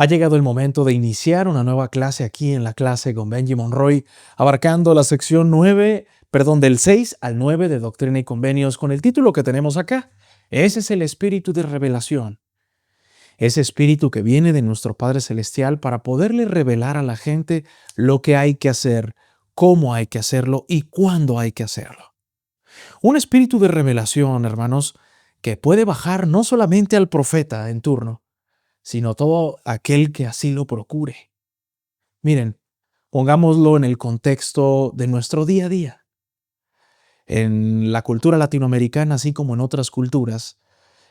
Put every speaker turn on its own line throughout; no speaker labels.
Ha llegado el momento de iniciar una nueva clase aquí en la clase con Benji Monroy, abarcando la sección 9, del 6 al 9 de Doctrina y Convenios, con el título que tenemos acá. Ese es el espíritu de revelación. Ese espíritu que viene de nuestro Padre Celestial para poderle revelar a la gente lo que hay que hacer, cómo hay que hacerlo y cuándo hay que hacerlo. Un espíritu de revelación, hermanos, que puede bajar no solamente al profeta en turno, sino todo aquel que así lo procure. Miren, pongámoslo en el contexto de nuestro día a día. En la cultura latinoamericana, así como en otras culturas,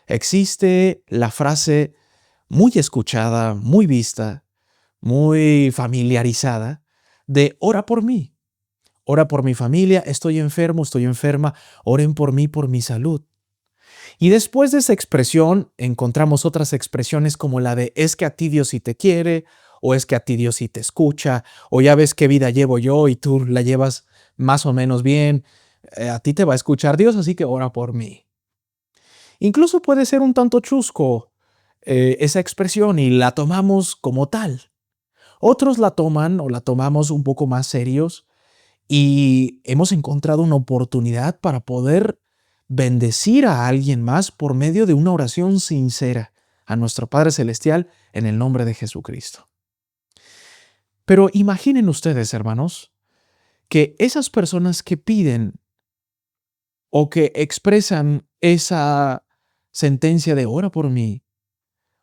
existe la frase muy escuchada, muy vista, muy familiarizada de ora por mí, ora por mi familia, estoy enfermo, estoy enferma, oren por mí, por mi salud. Y después de esa expresión encontramos otras expresiones como la de es que a ti Dios sí te quiere, o es que a ti Dios sí te escucha, o ya ves qué vida llevo yo y tú la llevas más o menos bien, a ti te va a escuchar Dios, así que ora por mí. Incluso puede ser un tanto chusco esa expresión y la tomamos como tal. Otros la toman o la tomamos un poco más serios y hemos encontrado una oportunidad para poder bendecir a alguien más por medio de una oración sincera a nuestro Padre Celestial en el nombre de Jesucristo. Pero imaginen ustedes, hermanos, que esas personas que piden o que expresan esa sentencia de ora por mí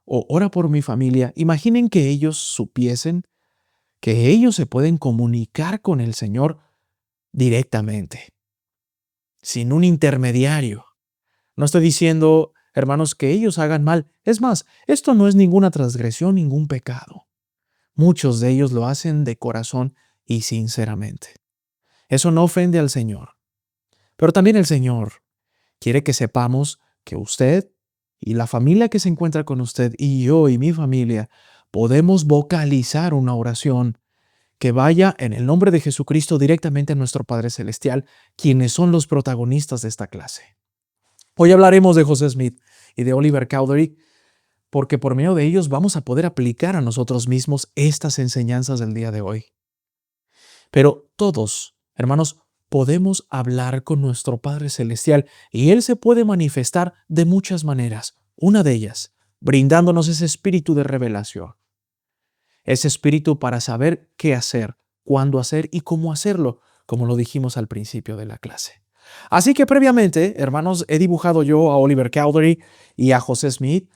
o ora por mi familia, imaginen que ellos supiesen que ellos se pueden comunicar con el Señor directamente, sin un intermediario. No estoy diciendo, hermanos, que ellos hagan mal. Es más, esto no es ninguna transgresión, ningún pecado. Muchos de ellos lo hacen de corazón y sinceramente. Eso no ofende al Señor. Pero también el Señor quiere que sepamos que usted y la familia que se encuentra con usted y yo y mi familia podemos vocalizar una oración que vaya en el nombre de Jesucristo directamente a nuestro Padre Celestial, quienes son los protagonistas de esta clase. Hoy hablaremos de José Smith y de Oliver Cowdery, porque por medio de ellos vamos a poder aplicar a nosotros mismos estas enseñanzas del día de hoy. Pero todos, hermanos, podemos hablar con nuestro Padre Celestial y Él se puede manifestar de muchas maneras. Una de ellas, brindándonos ese espíritu de revelación. Ese espíritu para saber qué hacer, cuándo hacer y cómo hacerlo, como lo dijimos al principio de la clase. Así que previamente, hermanos, he dibujado yo a Oliver Cowdery y a José Smith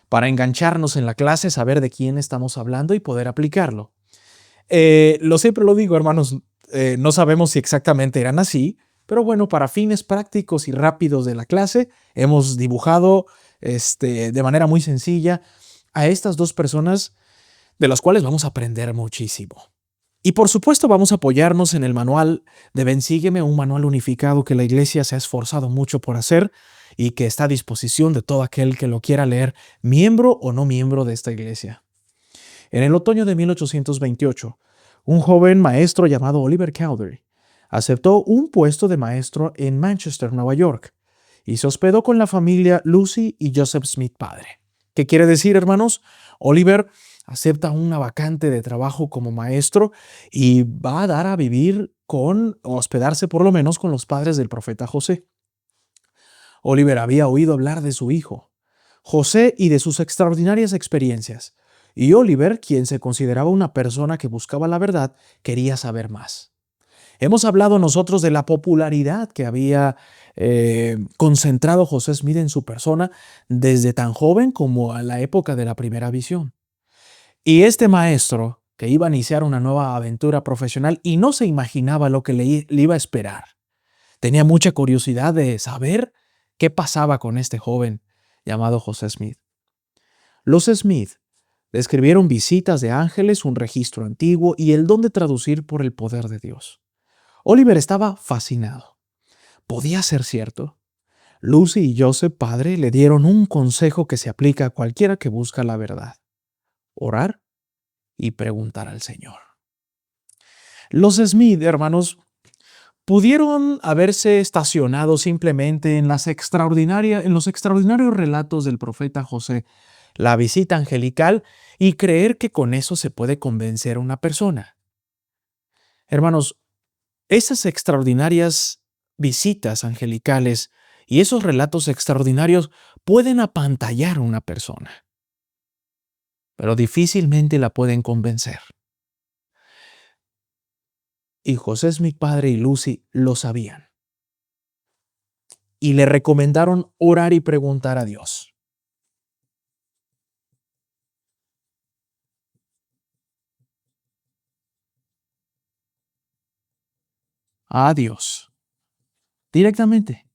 para engancharnos en la clase, saber de quién estamos hablando y poder aplicarlo. Siempre lo digo, hermanos, no sabemos si exactamente eran así, pero bueno, para fines prácticos y rápidos de la clase, hemos dibujado de manera muy sencilla a estas dos personas de las cuales vamos a aprender muchísimo. Y por supuesto vamos a apoyarnos en el manual de Ven Sígueme, un manual unificado que la Iglesia se ha esforzado mucho por hacer y que está a disposición de todo aquel que lo quiera leer, miembro o no miembro de esta Iglesia. En el otoño de 1828, un joven maestro llamado Oliver Cowdery aceptó un puesto de maestro en Manchester, Nueva York, y se hospedó con la familia Lucy y Joseph Smith padre. ¿Qué quiere decir, hermanos? Oliver acepta una vacante de trabajo como maestro y va a dar a vivir o hospedarse por lo menos con los padres del profeta José. Oliver había oído hablar de su hijo, José, y de sus extraordinarias experiencias. Y Oliver, quien se consideraba una persona que buscaba la verdad, quería saber más. Hemos hablado nosotros de la popularidad que había concentrado José Smith en su persona desde tan joven como a la época de la primera visión. Y este maestro, que iba a iniciar una nueva aventura profesional y no se imaginaba lo que le iba a esperar, tenía mucha curiosidad de saber qué pasaba con este joven llamado José Smith. Los Smith describieron visitas de ángeles, un registro antiguo y el don de traducir por el poder de Dios. Oliver estaba fascinado. ¿Podía ser cierto? Lucy y Joseph, padre, le dieron un consejo que se aplica a cualquiera que busca la verdad: orar y preguntar al Señor. Los Smith, hermanos, pudieron haberse estacionado simplemente en los extraordinarios relatos del profeta José la visita angelical y creer que con eso se puede convencer a una persona. Hermanos, esas extraordinarias visitas angelicales y esos relatos extraordinarios pueden apantallar a una persona, pero difícilmente la pueden convencer. Y José Smith padre y Lucy lo sabían. Y le recomendaron orar y preguntar a Dios. A Dios. Directamente.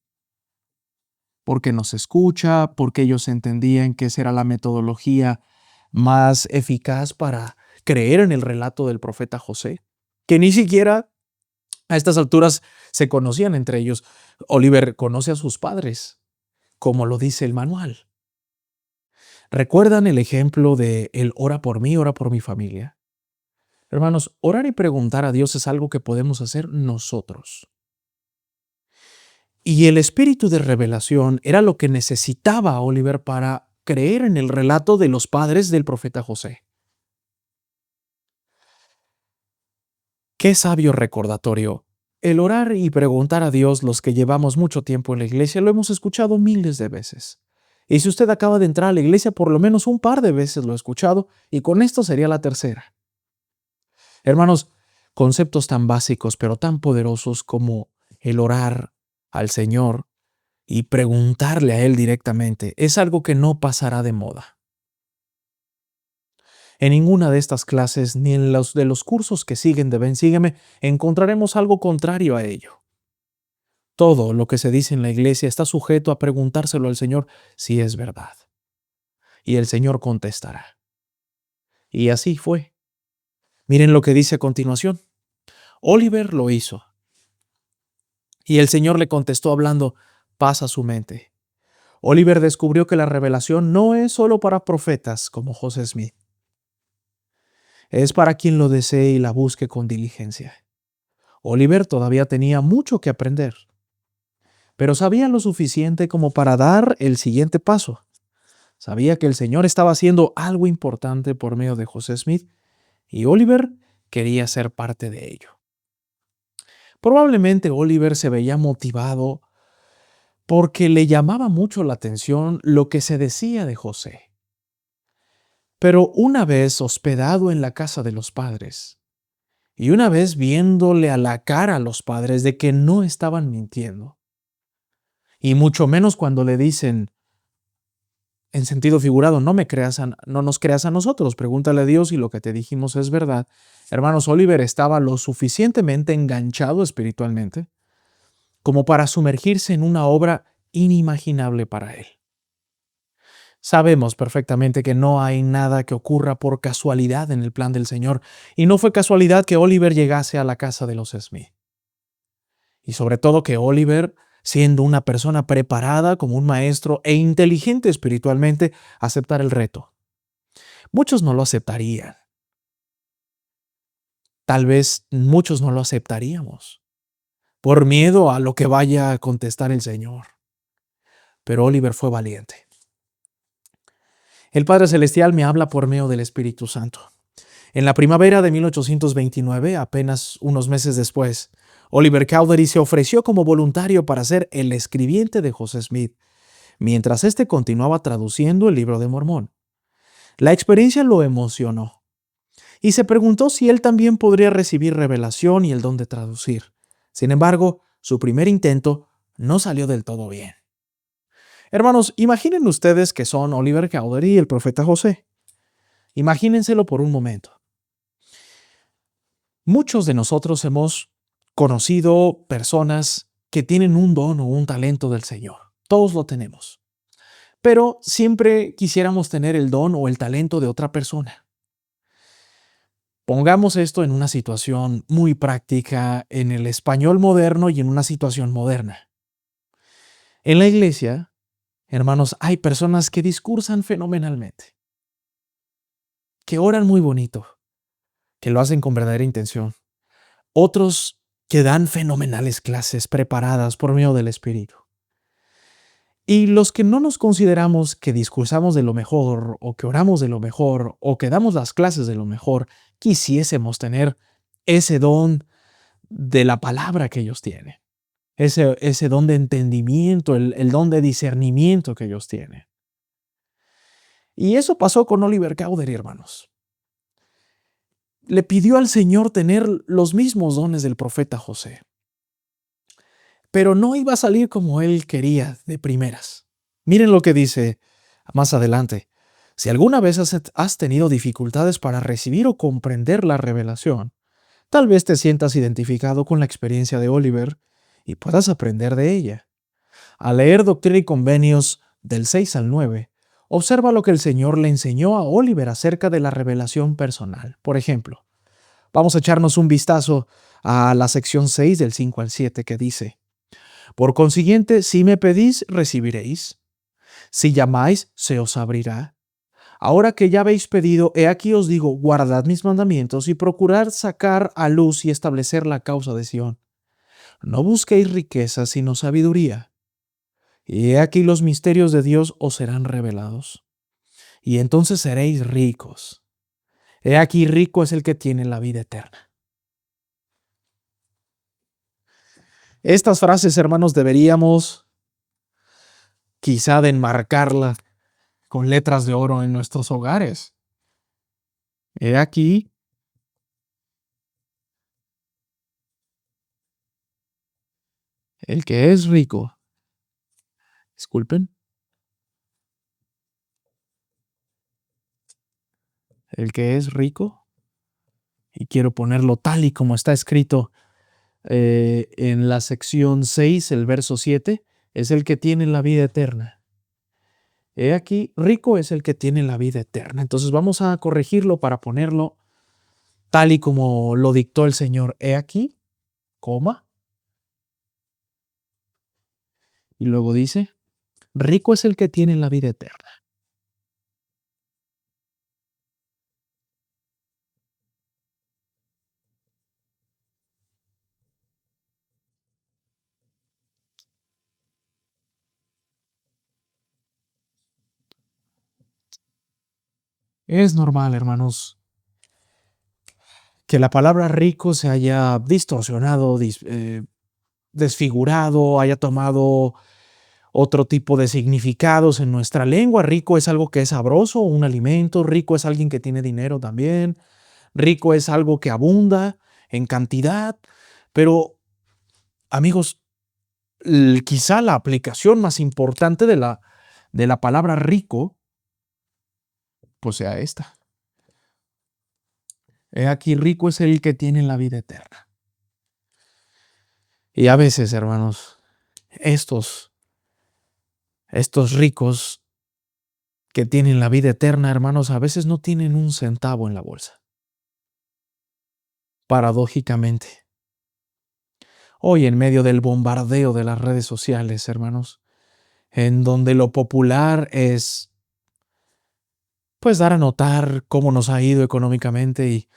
Porque nos escucha, porque ellos entendían que esa era la metodología más eficaz para creer en el relato del profeta José, que ni siquiera a estas alturas se conocían entre ellos. Oliver conoce a sus padres, como lo dice el manual. ¿Recuerdan el ejemplo de el ora por mí, ora por mi familia? Hermanos, orar y preguntar a Dios es algo que podemos hacer nosotros. Y el espíritu de revelación era lo que necesitaba Oliver para creer en el relato de los padres del profeta José. Qué sabio recordatorio. El orar y preguntar a Dios, los que llevamos mucho tiempo en la iglesia, lo hemos escuchado miles de veces. Y si usted acaba de entrar a la iglesia, por lo menos un par de veces lo ha escuchado, y con esto sería la tercera. Hermanos, conceptos tan básicos pero tan poderosos como el orar al Señor y preguntarle a Él directamente es algo que no pasará de moda. En ninguna de estas clases ni en los de los cursos que siguen de Ven Sígueme encontraremos algo contrario a ello. Todo lo que se dice en la iglesia está sujeto a preguntárselo al Señor si es verdad. Y el Señor contestará. Y así fue. Miren lo que dice a continuación. Oliver lo hizo. Y el Señor le contestó hablando paz a su mente. Oliver descubrió que la revelación no es solo para profetas como José Smith. Es para quien lo desee y la busque con diligencia. Oliver todavía tenía mucho que aprender, pero sabía lo suficiente como para dar el siguiente paso. Sabía que el Señor estaba haciendo algo importante por medio de José Smith y Oliver quería ser parte de ello. Probablemente Oliver se veía motivado porque le llamaba mucho la atención lo que se decía de José. Pero una vez hospedado en la casa de los padres, y una vez viéndole a la cara a los padres de que no estaban mintiendo, y mucho menos cuando le dicen, en sentido figurado, no nos creas a nosotros, pregúntale a Dios y lo que te dijimos es verdad. Hermanos, Oliver estaba lo suficientemente enganchado espiritualmente como para sumergirse en una obra inimaginable para él. Sabemos perfectamente que no hay nada que ocurra por casualidad en el plan del Señor, y no fue casualidad que Oliver llegase a la casa de los Smith. Y sobre todo que Oliver, siendo una persona preparada como un maestro e inteligente espiritualmente, aceptara el reto. Muchos no lo aceptarían. Tal vez muchos no lo aceptaríamos, por miedo a lo que vaya a contestar el Señor. Pero Oliver fue valiente. El Padre Celestial me habla por medio del Espíritu Santo. En la primavera de 1829, apenas unos meses después, Oliver Cowdery se ofreció como voluntario para ser el escribiente de José Smith, mientras éste continuaba traduciendo el Libro de Mormón. La experiencia lo emocionó y se preguntó si él también podría recibir revelación y el don de traducir. Sin embargo, su primer intento no salió del todo bien. Hermanos, imaginen ustedes que son Oliver Cowdery y el profeta José. Imagínenselo por un momento. Muchos de nosotros hemos conocido personas que tienen un don o un talento del Señor. Todos lo tenemos. Pero siempre quisiéramos tener el don o el talento de otra persona. Pongamos esto en una situación muy práctica en el español moderno y en una situación moderna. En la iglesia, hermanos, hay personas que discursan fenomenalmente, que oran muy bonito, que lo hacen con verdadera intención. Otros que dan fenomenales clases preparadas por medio del Espíritu. Y los que no nos consideramos que discursamos de lo mejor, o que oramos de lo mejor, o que damos las clases de lo mejor, quisiésemos tener ese don de la palabra que ellos tienen, ese don de entendimiento, el don de discernimiento que ellos tienen. Y eso pasó con Oliver Cowdery, hermanos. Le pidió al Señor tener los mismos dones del profeta José, pero no iba a salir como él quería de primeras. Miren lo que dice más adelante. Si alguna vez has tenido dificultades para recibir o comprender la revelación, tal vez te sientas identificado con la experiencia de Oliver y puedas aprender de ella. Al leer Doctrina y Convenios del 6 al 9, observa lo que el Señor le enseñó a Oliver acerca de la revelación personal. Por ejemplo, vamos a echarnos un vistazo a la sección 6 del 5 al 7 que dice: Por consiguiente, si me pedís, recibiréis. Si llamáis, se os abrirá. Ahora que ya habéis pedido, he aquí os digo, guardad mis mandamientos y procurad sacar a luz y establecer la causa de Sión. No busquéis riquezas, sino sabiduría. Y he aquí los misterios de Dios os serán revelados. Y entonces seréis ricos. He aquí rico es el que tiene la vida eterna. Estas frases, hermanos, deberíamos quizá de enmarcarlas con letras de oro en nuestros hogares. He aquí el que es rico. Disculpen. El que es rico, y quiero ponerlo tal y como está escrito en la sección 6, el verso 7, es el que tiene la vida eterna. He aquí, rico es el que tiene la vida eterna. Entonces vamos a corregirlo para ponerlo tal y como lo dictó el Señor. He aquí, coma, y luego dice, rico es el que tiene la vida eterna. Es normal, hermanos, que la palabra rico se haya distorsionado, desfigurado, haya tomado otro tipo de significados en nuestra lengua. Rico es algo que es sabroso, un alimento. Rico es alguien que tiene dinero también. Rico es algo que abunda en cantidad. Pero, amigos, quizá la aplicación más importante de la palabra rico, pues sea esta. He aquí, rico es el que tiene la vida eterna. Y a veces, hermanos, estos ricos que tienen la vida eterna, hermanos, a veces no tienen un centavo en la bolsa. Paradójicamente. Hoy en medio del bombardeo de las redes sociales, hermanos, en donde lo popular es, pues, dar a notar cómo nos ha ido económicamente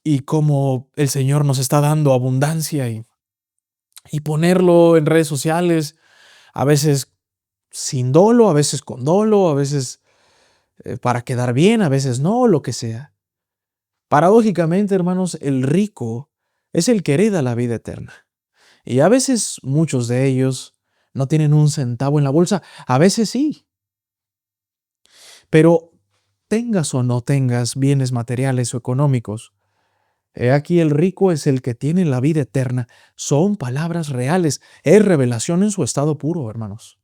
y cómo el Señor nos está dando abundancia y ponerlo en redes sociales, a veces sin dolo, a veces con dolo, a veces para quedar bien, a veces no, lo que sea. Paradójicamente, hermanos, el rico es el que hereda la vida eterna. Y a veces muchos de ellos no tienen un centavo en la bolsa, a veces sí. Pero tengas o no tengas bienes materiales o económicos, he aquí el rico es el que tiene la vida eterna. Son palabras reales. Es revelación en su estado puro, hermanos.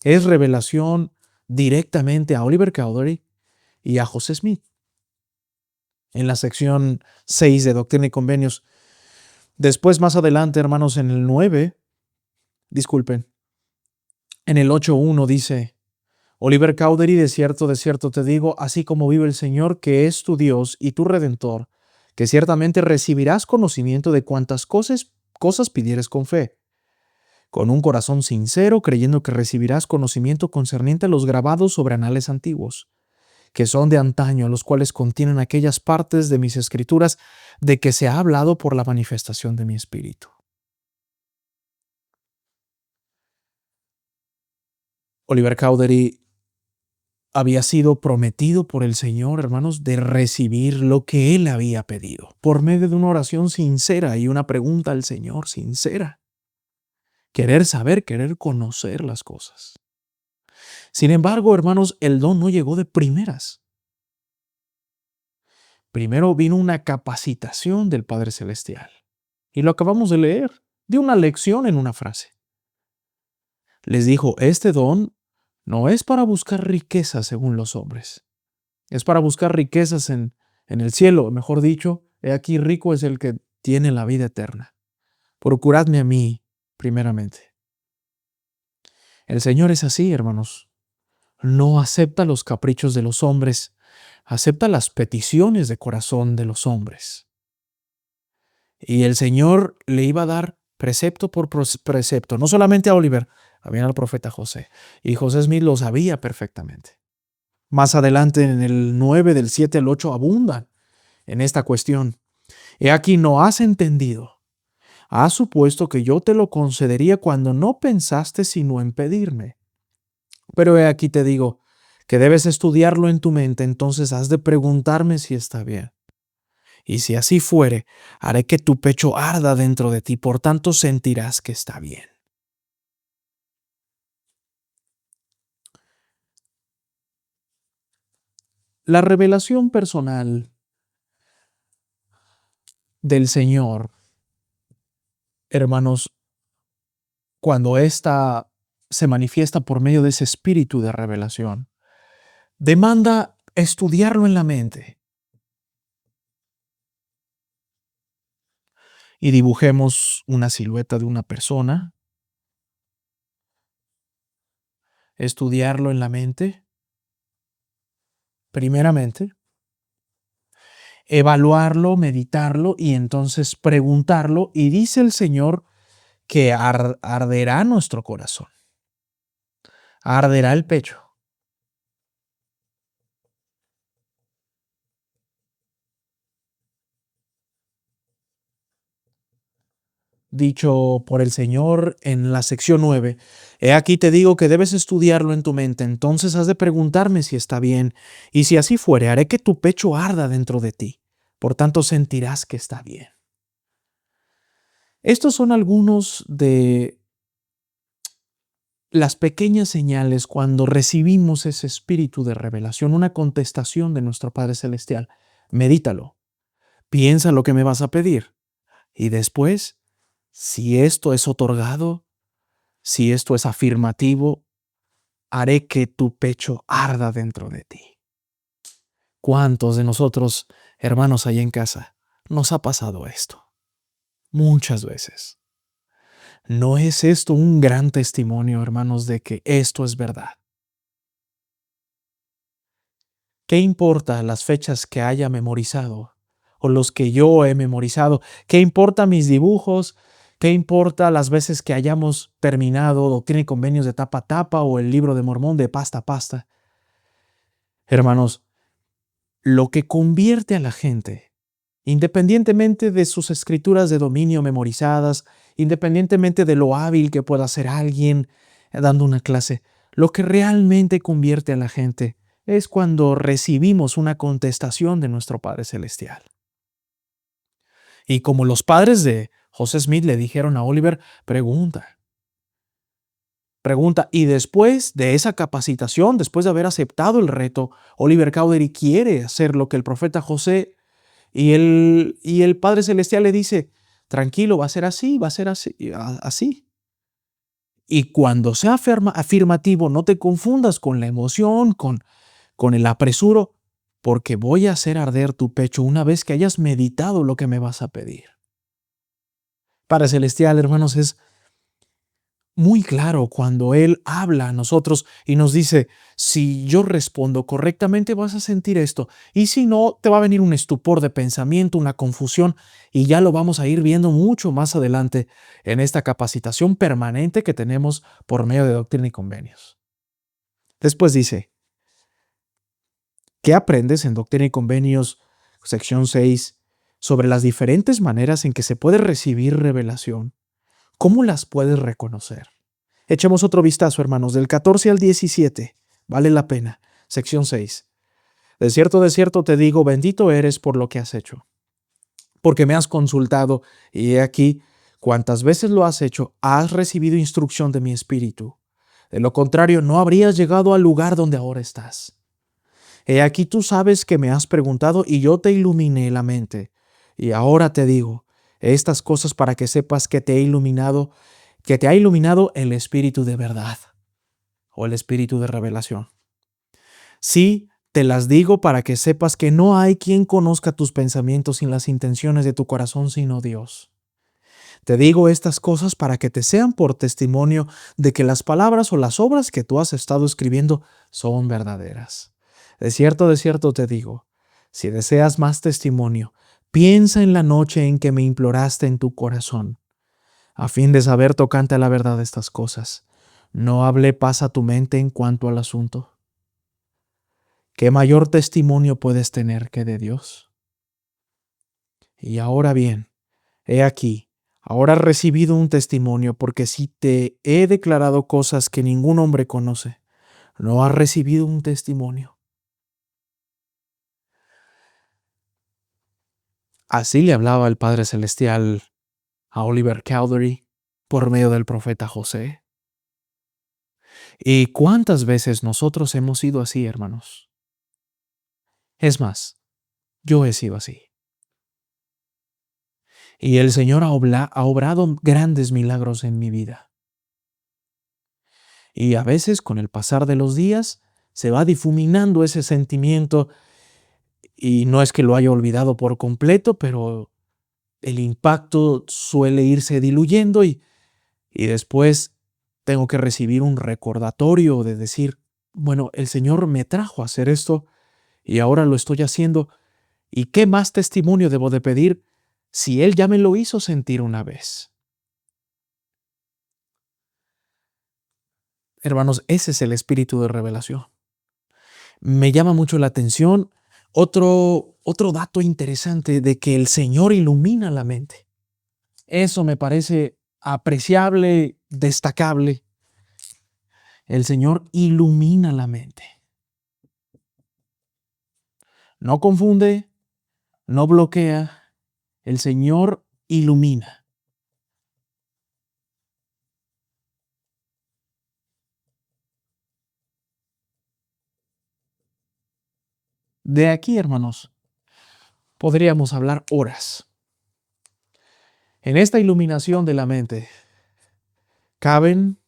Es revelación directamente a Oliver Cowdery y a José Smith. En la sección 6 de Doctrina y Convenios. Después, más adelante, hermanos, en el 9, disculpen, en el 8.1 dice: Oliver Cowdery, de cierto te digo, así como vive el Señor, que es tu Dios y tu Redentor, que ciertamente recibirás conocimiento de cuantas cosas pidieres con fe, con un corazón sincero, creyendo que recibirás conocimiento concerniente a los grabados sobre anales antiguos, que son de antaño, los cuales contienen aquellas partes de mis escrituras de que se ha hablado por la manifestación de mi espíritu. Oliver Cowdery había sido prometido por el Señor, hermanos, de recibir lo que él había pedido por medio de una oración sincera y una pregunta al Señor sincera. Querer saber, querer conocer las cosas. Sin embargo, hermanos, el don no llegó de primeras. Primero vino una capacitación del Padre Celestial. Y lo acabamos de leer. Dio una lección en una frase. Les dijo, este don no es para buscar riquezas según los hombres. Es para buscar riquezas en el cielo. Mejor dicho, he aquí rico es el que tiene la vida eterna. Procuradme a mí, primeramente. El Señor es así, hermanos. No acepta los caprichos de los hombres, acepta las peticiones de corazón de los hombres. Y el Señor le iba a dar precepto por precepto, no solamente a Oliver, también al profeta José. Y José Smith lo sabía perfectamente. Más adelante, en el 9, del 7 al 8, abundan en esta cuestión. He aquí, no has entendido. Has supuesto que yo te lo concedería cuando no pensaste sino en pedirme. Pero he aquí te digo que debes estudiarlo en tu mente, entonces has de preguntarme si está bien. Y si así fuere, haré que tu pecho arda dentro de ti, por tanto sentirás que está bien. La revelación personal del Señor, hermanos, cuando ésta se manifiesta por medio de ese espíritu de revelación, demanda estudiarlo en la mente. Y dibujemos una silueta de una persona, estudiarlo en la mente, primeramente, evaluarlo, meditarlo y entonces preguntarlo. Y dice el Señor que arderá nuestro corazón, arderá el pecho. Dicho por el Señor en la sección 9, he aquí te digo que debes estudiarlo en tu mente, entonces has de preguntarme si está bien, y si así fuere, haré que tu pecho arda dentro de ti, por tanto sentirás que está bien. Estos son algunos de las pequeñas señales cuando recibimos ese espíritu de revelación, una contestación de nuestro Padre Celestial. Medítalo, piensa lo que me vas a pedir, y después, si esto es otorgado, si esto es afirmativo, haré que tu pecho arda dentro de ti. ¿Cuántos de nosotros, hermanos, ahí en casa, nos ha pasado esto? Muchas veces. ¿No es esto un gran testimonio, hermanos, de que esto es verdad? ¿Qué importa las fechas que haya memorizado o los que yo he memorizado? ¿Qué importa mis dibujos? ¿Qué importa las veces que hayamos terminado Doctrina y Convenios de tapa a tapa o el Libro de Mormón de pasta a pasta? Hermanos, lo que convierte a la gente, independientemente de sus escrituras de dominio memorizadas, independientemente de lo hábil que pueda ser alguien dando una clase, lo que realmente convierte a la gente es cuando recibimos una contestación de nuestro Padre Celestial. Y como los padres de José Smith le dijeron a Oliver, pregunta. Pregunta, y después de esa capacitación, después de haber aceptado el reto, Oliver Cowdery quiere hacer lo que el profeta José y el Padre Celestial le dice, tranquilo, va a ser así, va a ser así, así. Y cuando sea afirmativo, no te confundas con la emoción, con el apresuro, porque voy a hacer arder tu pecho una vez que hayas meditado lo que me vas a pedir. Padre Celestial, hermanos, es muy claro cuando Él habla a nosotros y nos dice, si yo respondo correctamente vas a sentir esto, y si no, te va a venir un estupor de pensamiento, una confusión, y ya lo vamos a ir viendo mucho más adelante en esta capacitación permanente que tenemos por medio de Doctrina y Convenios. Después dice, ¿qué aprendes en Doctrina y Convenios, sección 6, sobre las diferentes maneras en que se puede recibir revelación? ¿Cómo las puedes reconocer? Echemos otro vistazo, hermanos, del 14 al 17. Vale la pena. Sección 6. De cierto te digo, bendito eres por lo que has hecho, porque me has consultado, y he aquí, cuantas veces lo has hecho, has recibido instrucción de mi espíritu. De lo contrario, no habrías llegado al lugar donde ahora estás. He aquí tú sabes que me has preguntado y yo te iluminé la mente. Y ahora te digo estas cosas para que sepas que que te ha iluminado el espíritu de verdad o el espíritu de revelación. Sí, te las digo para que sepas que no hay quien conozca tus pensamientos y las intenciones de tu corazón sino Dios. Te digo estas cosas para que te sean por testimonio de que las palabras o las obras que tú has estado escribiendo son verdaderas. De cierto te digo, si deseas más testimonio, piensa en la noche en que me imploraste en tu corazón, a fin de saber tocante a la verdad de estas cosas. ¿No hablé paz a tu mente en cuanto al asunto? ¿Qué mayor testimonio puedes tener que de Dios? Y ahora bien, he aquí, ahora has recibido un testimonio, porque si te he declarado cosas que ningún hombre conoce, no has recibido un testimonio. Así le hablaba el Padre Celestial a Oliver Cowdery por medio del profeta José. ¿Y cuántas veces nosotros hemos sido así, hermanos? Es más, yo he sido así. Y el Señor ha obrado grandes milagros en mi vida. Y a veces, con el pasar de los días, se va difuminando ese sentimiento y no es que lo haya olvidado por completo, pero el impacto suele irse diluyendo y después tengo que recibir un recordatorio de decir, bueno, el Señor me trajo a hacer esto y ahora lo estoy haciendo. ¿Y qué más testimonio debo de pedir si Él ya me lo hizo sentir una vez? Hermanos, ese es el espíritu de revelación. Me llama mucho la atención otro dato interesante de que el Señor ilumina la mente. Eso me parece apreciable, destacable. El Señor ilumina la mente. No confunde, no bloquea. El Señor ilumina. De aquí, hermanos, podríamos hablar horas. En esta iluminación de la mente caben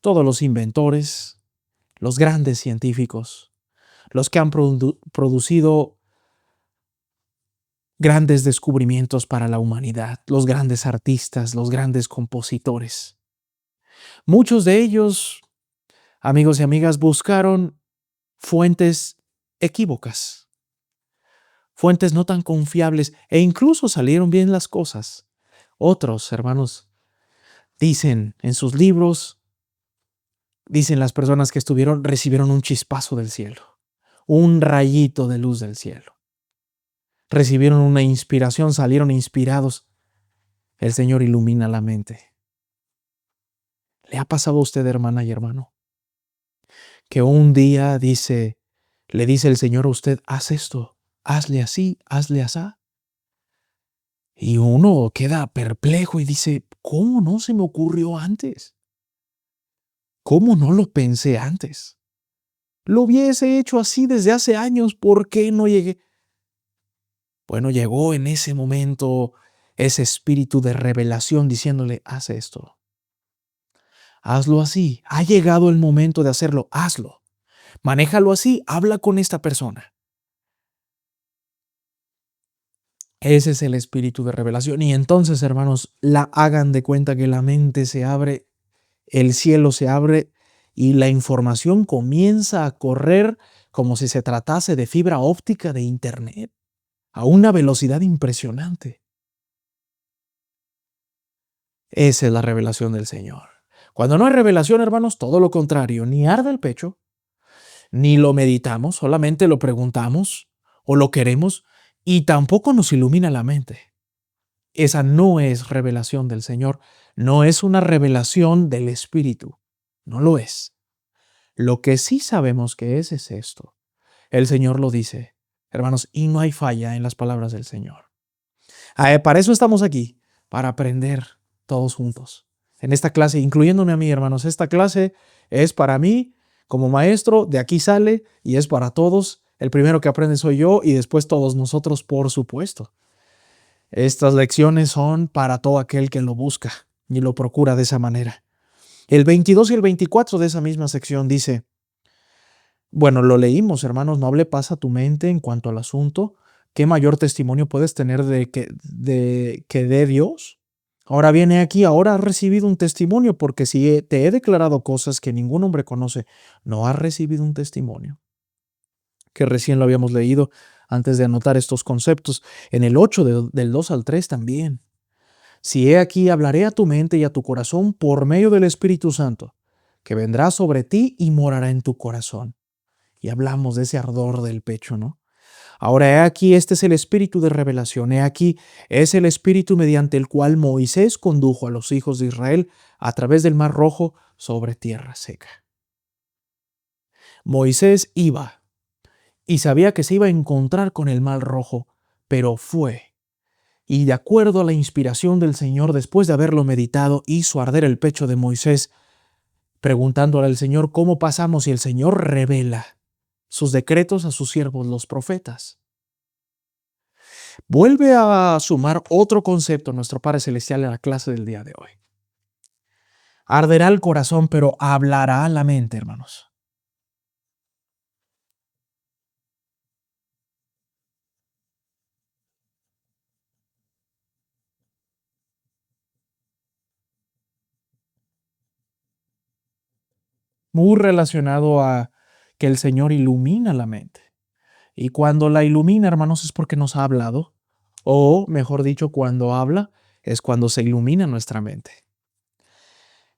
todos los inventores, los grandes científicos, los que han producido grandes descubrimientos para la humanidad, los grandes artistas, los grandes compositores. Muchos de ellos, amigos y amigas, buscaron fuentes equívocas, fuentes no tan confiables e incluso salieron bien las cosas. Otros, hermanos, dicen en sus libros, dicen las personas que recibieron un chispazo del cielo, un rayito de luz del cielo. Recibieron una inspiración, salieron inspirados. El Señor ilumina la mente. ¿Le ha pasado a usted, hermana y hermano, que un día le dice el Señor a usted, haz esto, hazle así, hazle asá? Y uno queda perplejo y dice, ¿cómo no se me ocurrió antes? ¿Cómo no lo pensé antes? Lo hubiese hecho así desde hace años, ¿por qué no llegué? Bueno, llegó en ese momento ese espíritu de revelación diciéndole, haz esto. Hazlo así. Ha llegado el momento de hacerlo. Hazlo. Manéjalo así. Habla con esta persona. Ese es el espíritu de revelación. Y entonces, hermanos, hagan de cuenta que la mente se abre, el cielo se abre y la información comienza a correr como si se tratase de fibra óptica de Internet a una velocidad impresionante. Esa es la revelación del Señor. Cuando no hay revelación, hermanos, todo lo contrario, ni arde el pecho, ni lo meditamos, solamente lo preguntamos o lo queremos y tampoco nos ilumina la mente. Esa no es revelación del Señor, no es una revelación del Espíritu, no lo es. Lo que sí sabemos que es esto. El Señor lo dice, hermanos, y no hay falla en las palabras del Señor. Para eso estamos aquí, para aprender todos juntos. En esta clase, incluyéndome a mí, hermanos, esta clase es para mí como maestro, de aquí sale y es para todos. El primero que aprende soy yo y después todos nosotros, por supuesto. Estas lecciones son para todo aquel que lo busca y lo procura de esa manera. El 22 y el 24 de esa misma sección dice, bueno, lo leímos, hermanos, no hable paz a tu mente en cuanto al asunto. ¿Qué mayor testimonio puedes tener que de Dios? Ahora viene aquí, ahora has recibido un testimonio, porque si te he declarado cosas que ningún hombre conoce, ¿no has recibido un testimonio? Que recién lo habíamos leído antes de anotar estos conceptos. En el 8 del 2 al 3 también. Si he aquí, hablaré a tu mente y a tu corazón por medio del Espíritu Santo, que vendrá sobre ti y morará en tu corazón. Y hablamos de ese ardor del pecho, ¿no? Ahora, he aquí, este es el espíritu de revelación. He aquí, es el espíritu mediante el cual Moisés condujo a los hijos de Israel a través del Mar Rojo sobre tierra seca. Moisés iba y sabía que se iba a encontrar con el Mar Rojo, pero fue. Y de acuerdo a la inspiración del Señor, después de haberlo meditado, hizo arder el pecho de Moisés, preguntándole al Señor cómo pasamos, y el Señor revela sus decretos a sus siervos los profetas. Vuelve a sumar otro concepto nuestro Padre Celestial en la clase del día de hoy. Arderá el corazón, pero hablará la mente, hermanos. Muy relacionado a que el Señor ilumina la mente. Y cuando la ilumina, hermanos, es porque nos ha hablado. O, mejor dicho, cuando habla, es cuando se ilumina nuestra mente.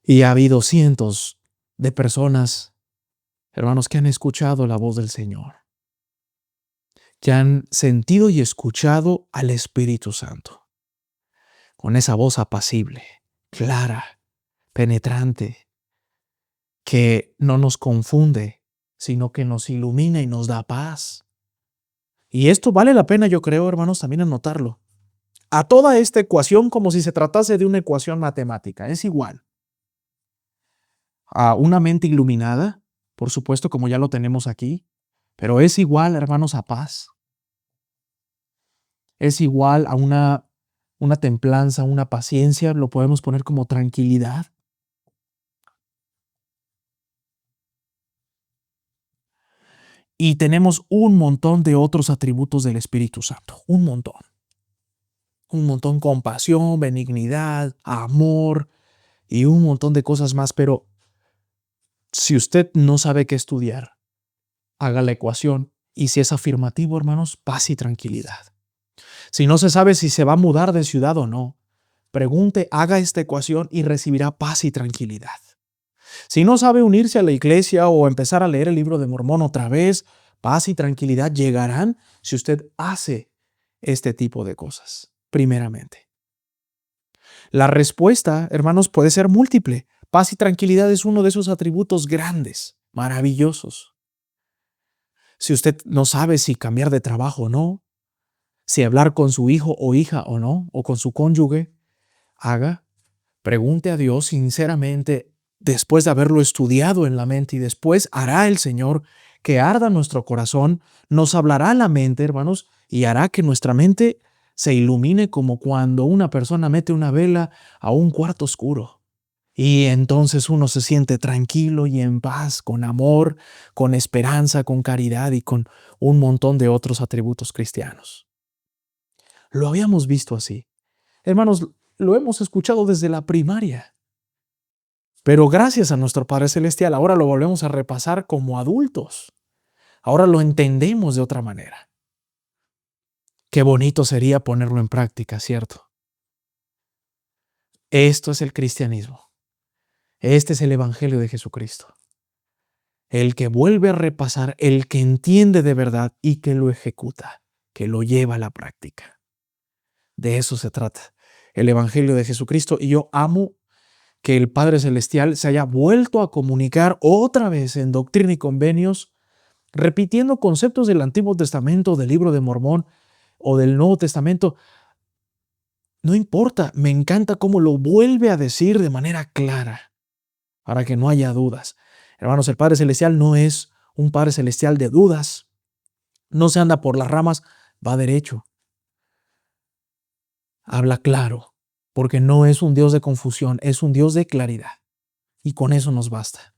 Y ha habido cientos de personas, hermanos, que han escuchado la voz del Señor, que han sentido y escuchado al Espíritu Santo, con esa voz apacible, clara, penetrante, que no nos confunde, sino que nos ilumina y nos da paz. Y esto vale la pena, yo creo, hermanos, también anotarlo. A toda esta ecuación, como si se tratase de una ecuación matemática, es igual a una mente iluminada, por supuesto, como ya lo tenemos aquí, pero es igual, hermanos, a paz. Es igual a una templanza, una paciencia, lo podemos poner como tranquilidad. Y tenemos un montón de otros atributos del Espíritu Santo, un montón. Un montón, compasión, benignidad, amor y un montón de cosas más, pero si usted no sabe qué estudiar, haga la ecuación, y si es afirmativo, hermanos, paz y tranquilidad. Si no se sabe si se va a mudar de ciudad o no, pregunte, haga esta ecuación y recibirá paz y tranquilidad. Si no sabe unirse a la iglesia o empezar a leer el libro de Mormón otra vez, paz y tranquilidad llegarán si usted hace este tipo de cosas, primeramente. La respuesta, hermanos, puede ser múltiple. Paz y tranquilidad es uno de esos atributos grandes, maravillosos. Si usted no sabe si cambiar de trabajo o no, si hablar con su hijo o hija o no, o con su cónyuge, pregunte a Dios sinceramente después de haberlo estudiado en la mente, y después hará el Señor que arda nuestro corazón, nos hablará a la mente, hermanos, y hará que nuestra mente se ilumine como cuando una persona mete una vela a un cuarto oscuro. Y entonces uno se siente tranquilo y en paz, con amor, con esperanza, con caridad y con un montón de otros atributos cristianos. Lo habíamos visto así. Hermanos, lo hemos escuchado desde la primaria. Pero gracias a nuestro Padre Celestial, ahora lo volvemos a repasar como adultos. Ahora lo entendemos de otra manera. Qué bonito sería ponerlo en práctica, ¿cierto? Esto es el cristianismo. Este es el Evangelio de Jesucristo. El que vuelve a repasar, el que entiende de verdad y que lo ejecuta, que lo lleva a la práctica. De eso se trata. el Evangelio de Jesucristo. Y yo amo que el Padre Celestial se haya vuelto a comunicar otra vez en Doctrina y Convenios, repitiendo conceptos del Antiguo Testamento, del Libro de Mormón o del Nuevo Testamento. No importa, me encanta cómo lo vuelve a decir de manera clara, para que no haya dudas. Hermanos, el Padre Celestial no es un Padre Celestial de dudas. No se anda por las ramas, va derecho. Habla claro, porque no es un Dios de confusión, es un Dios de claridad. Y con eso nos basta.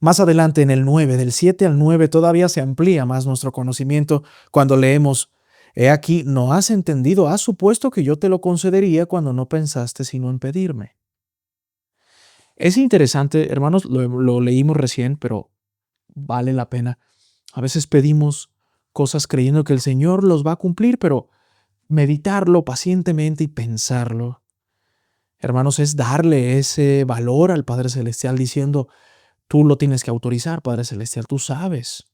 Más adelante en el 9, del 7 al 9, todavía se amplía más nuestro conocimiento cuando leemos: He aquí, no has entendido, has supuesto que yo te lo concedería cuando no pensaste sino en pedirme. Es interesante, hermanos, lo leímos recién, pero vale la pena. A veces pedimos cosas creyendo que el Señor los va a cumplir, pero meditarlo pacientemente y pensarlo, hermanos, es darle ese valor al Padre Celestial diciendo: tú lo tienes que autorizar, Padre Celestial, tú sabes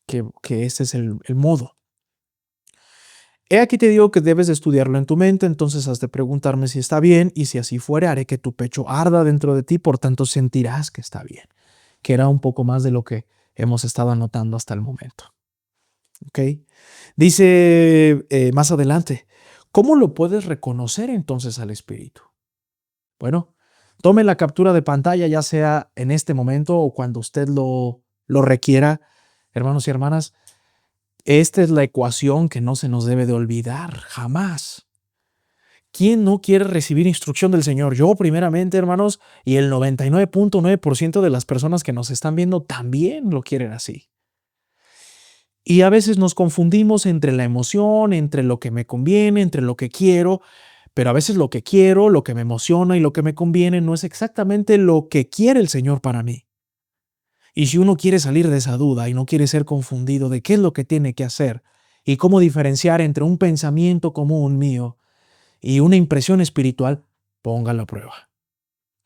que este es el modo. He aquí te digo que debes de estudiarlo en tu mente, entonces has de preguntarme si está bien, y si así fuere, haré que tu pecho arda dentro de ti, por tanto sentirás que está bien. Que era un poco más de lo que hemos estado anotando hasta el momento. ¿Ok? Dice más adelante: ¿cómo lo puedes reconocer entonces al Espíritu? Bueno, tome la captura de pantalla, ya sea en este momento o cuando usted lo requiera. Hermanos y hermanas, esta es la ecuación que no se nos debe de olvidar jamás. ¿Quién no quiere recibir instrucción del Señor? Yo primeramente, hermanos, y el 99.9% de las personas que nos están viendo también lo quieren así. Y a veces nos confundimos entre la emoción, entre lo que me conviene, entre lo que quiero, pero a veces lo que quiero, lo que me emociona y lo que me conviene no es exactamente lo que quiere el Señor para mí. Y si uno quiere salir de esa duda y no quiere ser confundido de qué es lo que tiene que hacer y cómo diferenciar entre un pensamiento común mío y una impresión espiritual, póngalo a prueba.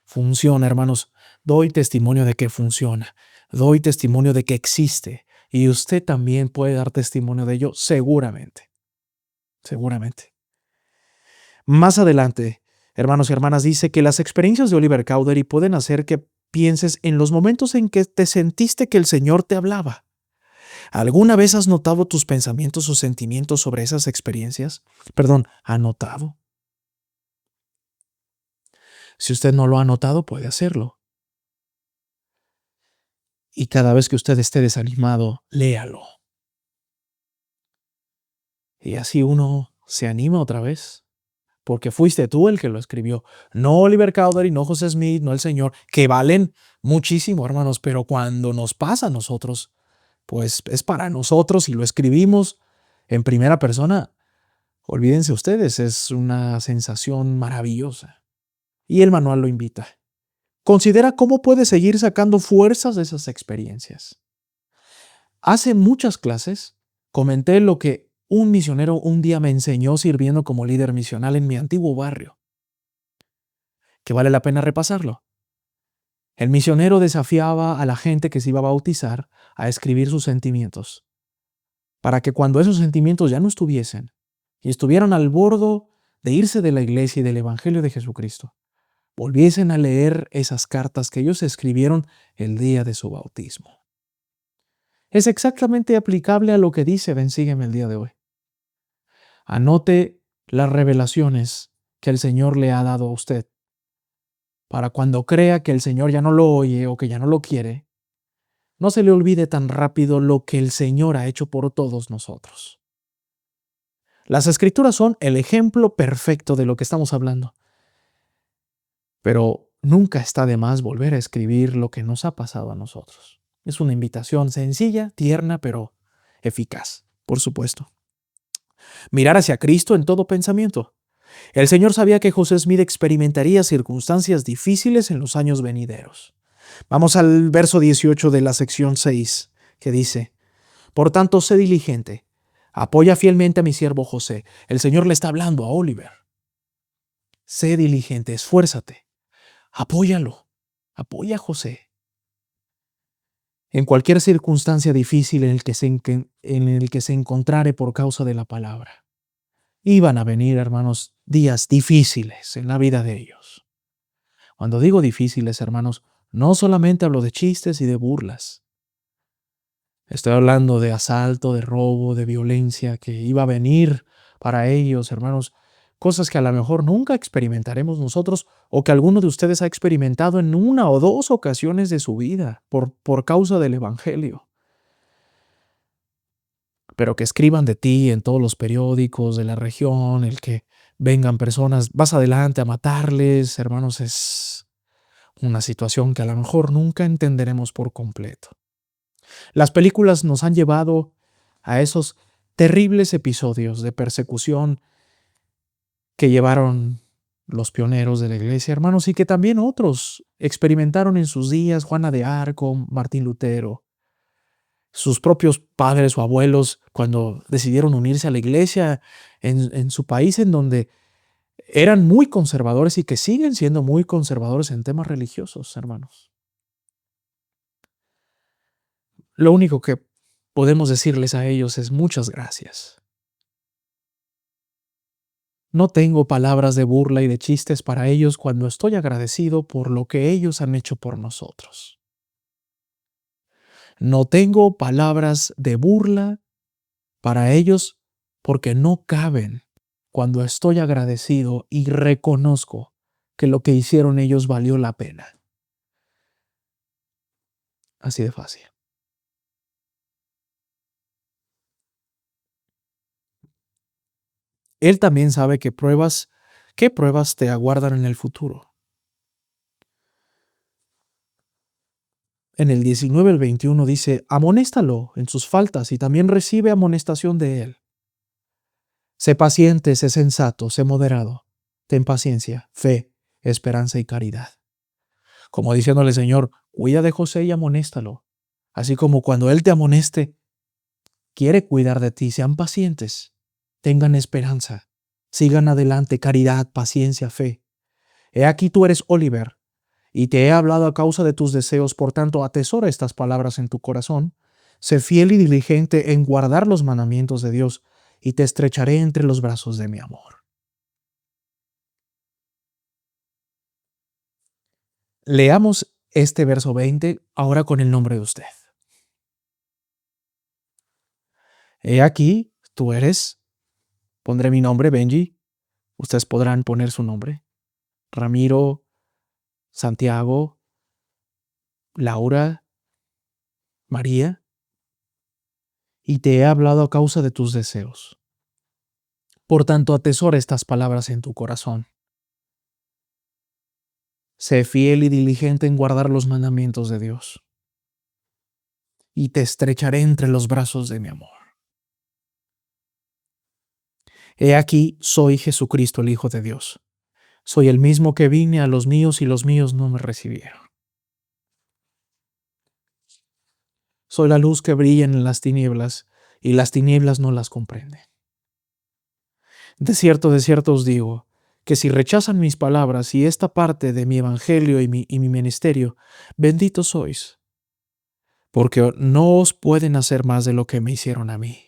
Funciona, hermanos. Doy testimonio de que funciona. Doy testimonio de que existe. Y usted también puede dar testimonio de ello, seguramente. Seguramente. Más adelante, hermanos y hermanas, dice que las experiencias de Oliver Cowdery pueden hacer que pienses en los momentos en que te sentiste que el Señor te hablaba. ¿Alguna vez has notado tus pensamientos o sentimientos sobre esas experiencias? Perdón, ¿anotado? Si usted no lo ha notado, puede hacerlo. Y cada vez que usted esté desanimado, léalo. Y así uno se anima otra vez. Porque fuiste tú el que lo escribió. No Oliver Cowdery, no José Smith, no el Señor, que valen muchísimo, hermanos, pero cuando nos pasa a nosotros, pues es para nosotros y lo escribimos en primera persona. Olvídense ustedes, es una sensación maravillosa. Y el manual lo invita. Considera cómo puedes seguir sacando fuerzas de esas experiencias. Hace muchas clases comenté lo que un misionero un día me enseñó sirviendo como líder misional en mi antiguo barrio, que vale la pena repasarlo. El misionero desafiaba a la gente que se iba a bautizar a escribir sus sentimientos, para que cuando esos sentimientos ya no estuviesen y estuvieran al borde de irse de la iglesia y del Evangelio de Jesucristo, volviesen a leer esas cartas que ellos escribieron el día de su bautismo. Es exactamente aplicable a lo que dice Ven, sígueme el día de hoy. Anote las revelaciones que el Señor le ha dado a usted, para cuando crea que el Señor ya no lo oye o que ya no lo quiere, no se le olvide tan rápido lo que el Señor ha hecho por todos nosotros. Las Escrituras son el ejemplo perfecto de lo que estamos hablando, pero nunca está de más volver a escribir lo que nos ha pasado a nosotros. Es una invitación sencilla, tierna, pero eficaz, por supuesto. Mirar hacia Cristo en todo pensamiento. El Señor sabía que José Smith experimentaría circunstancias difíciles en los años venideros. Vamos al verso 18 de la sección 6, que dice: Por tanto, sé diligente, apoya fielmente a mi siervo José. El Señor le está hablando a Oliver. Sé diligente, esfuérzate, apóyalo, apoya a José. En cualquier circunstancia difícil en el que se encontrare por causa de la palabra. Iban a venir, hermanos, días difíciles en la vida de ellos. Cuando digo difíciles, hermanos, no solamente hablo de chistes y de burlas. Estoy hablando de asalto, de robo, de violencia que iba a venir para ellos, hermanos. Cosas que a lo mejor nunca experimentaremos nosotros o que alguno de ustedes ha experimentado en una o dos ocasiones de su vida por causa del Evangelio. Pero que escriban de ti en todos los periódicos de la región, el que vengan personas, vas adelante a matarles, hermanos, es una situación que a lo mejor nunca entenderemos por completo. Las películas nos han llevado a esos terribles episodios de persecución que llevaron los pioneros de la iglesia, hermanos, y que también otros experimentaron en sus días, Juana de Arco, Martín Lutero, sus propios padres o abuelos cuando decidieron unirse a la iglesia en su país, en donde eran muy conservadores y que siguen siendo muy conservadores en temas religiosos, hermanos. Lo único que podemos decirles a ellos es muchas gracias. No tengo palabras de burla y de chistes para ellos cuando estoy agradecido por lo que ellos han hecho por nosotros. No tengo palabras de burla para ellos porque no caben cuando estoy agradecido y reconozco que lo que hicieron ellos valió la pena. Así de fácil. Él también sabe qué pruebas te aguardan en el futuro. En el 19 al 21 dice, amonéstalo en sus faltas y también recibe amonestación de él. Sé paciente, sé sensato, sé moderado. Ten paciencia, fe, esperanza y caridad. Como diciéndole, Señor, cuida de José y amonéstalo. Así como cuando Él te amoneste, quiere cuidar de ti. Sean pacientes, tengan esperanza, sigan adelante, caridad, paciencia, fe. He aquí tú eres Oliver, y te he hablado a causa de tus deseos, por tanto, atesora estas palabras en tu corazón. Sé fiel y diligente en guardar los mandamientos de Dios, y te estrecharé entre los brazos de mi amor. Leamos este verso 20 ahora con el nombre de usted. He aquí, tú eres, pondré mi nombre, Benji, ustedes podrán poner su nombre, Ramiro, Santiago, Laura, María, y te he hablado a causa de tus deseos. Por tanto, atesora estas palabras en tu corazón. Sé fiel y diligente en guardar los mandamientos de Dios, y te estrecharé entre los brazos de mi amor. He aquí, soy Jesucristo, el Hijo de Dios. Soy el mismo que vine a los míos y los míos no me recibieron. Soy la luz que brilla en las tinieblas y las tinieblas no las comprenden. De cierto os digo, que si rechazan mis palabras y esta parte de mi evangelio y mi ministerio, benditos sois, porque no os pueden hacer más de lo que me hicieron a mí.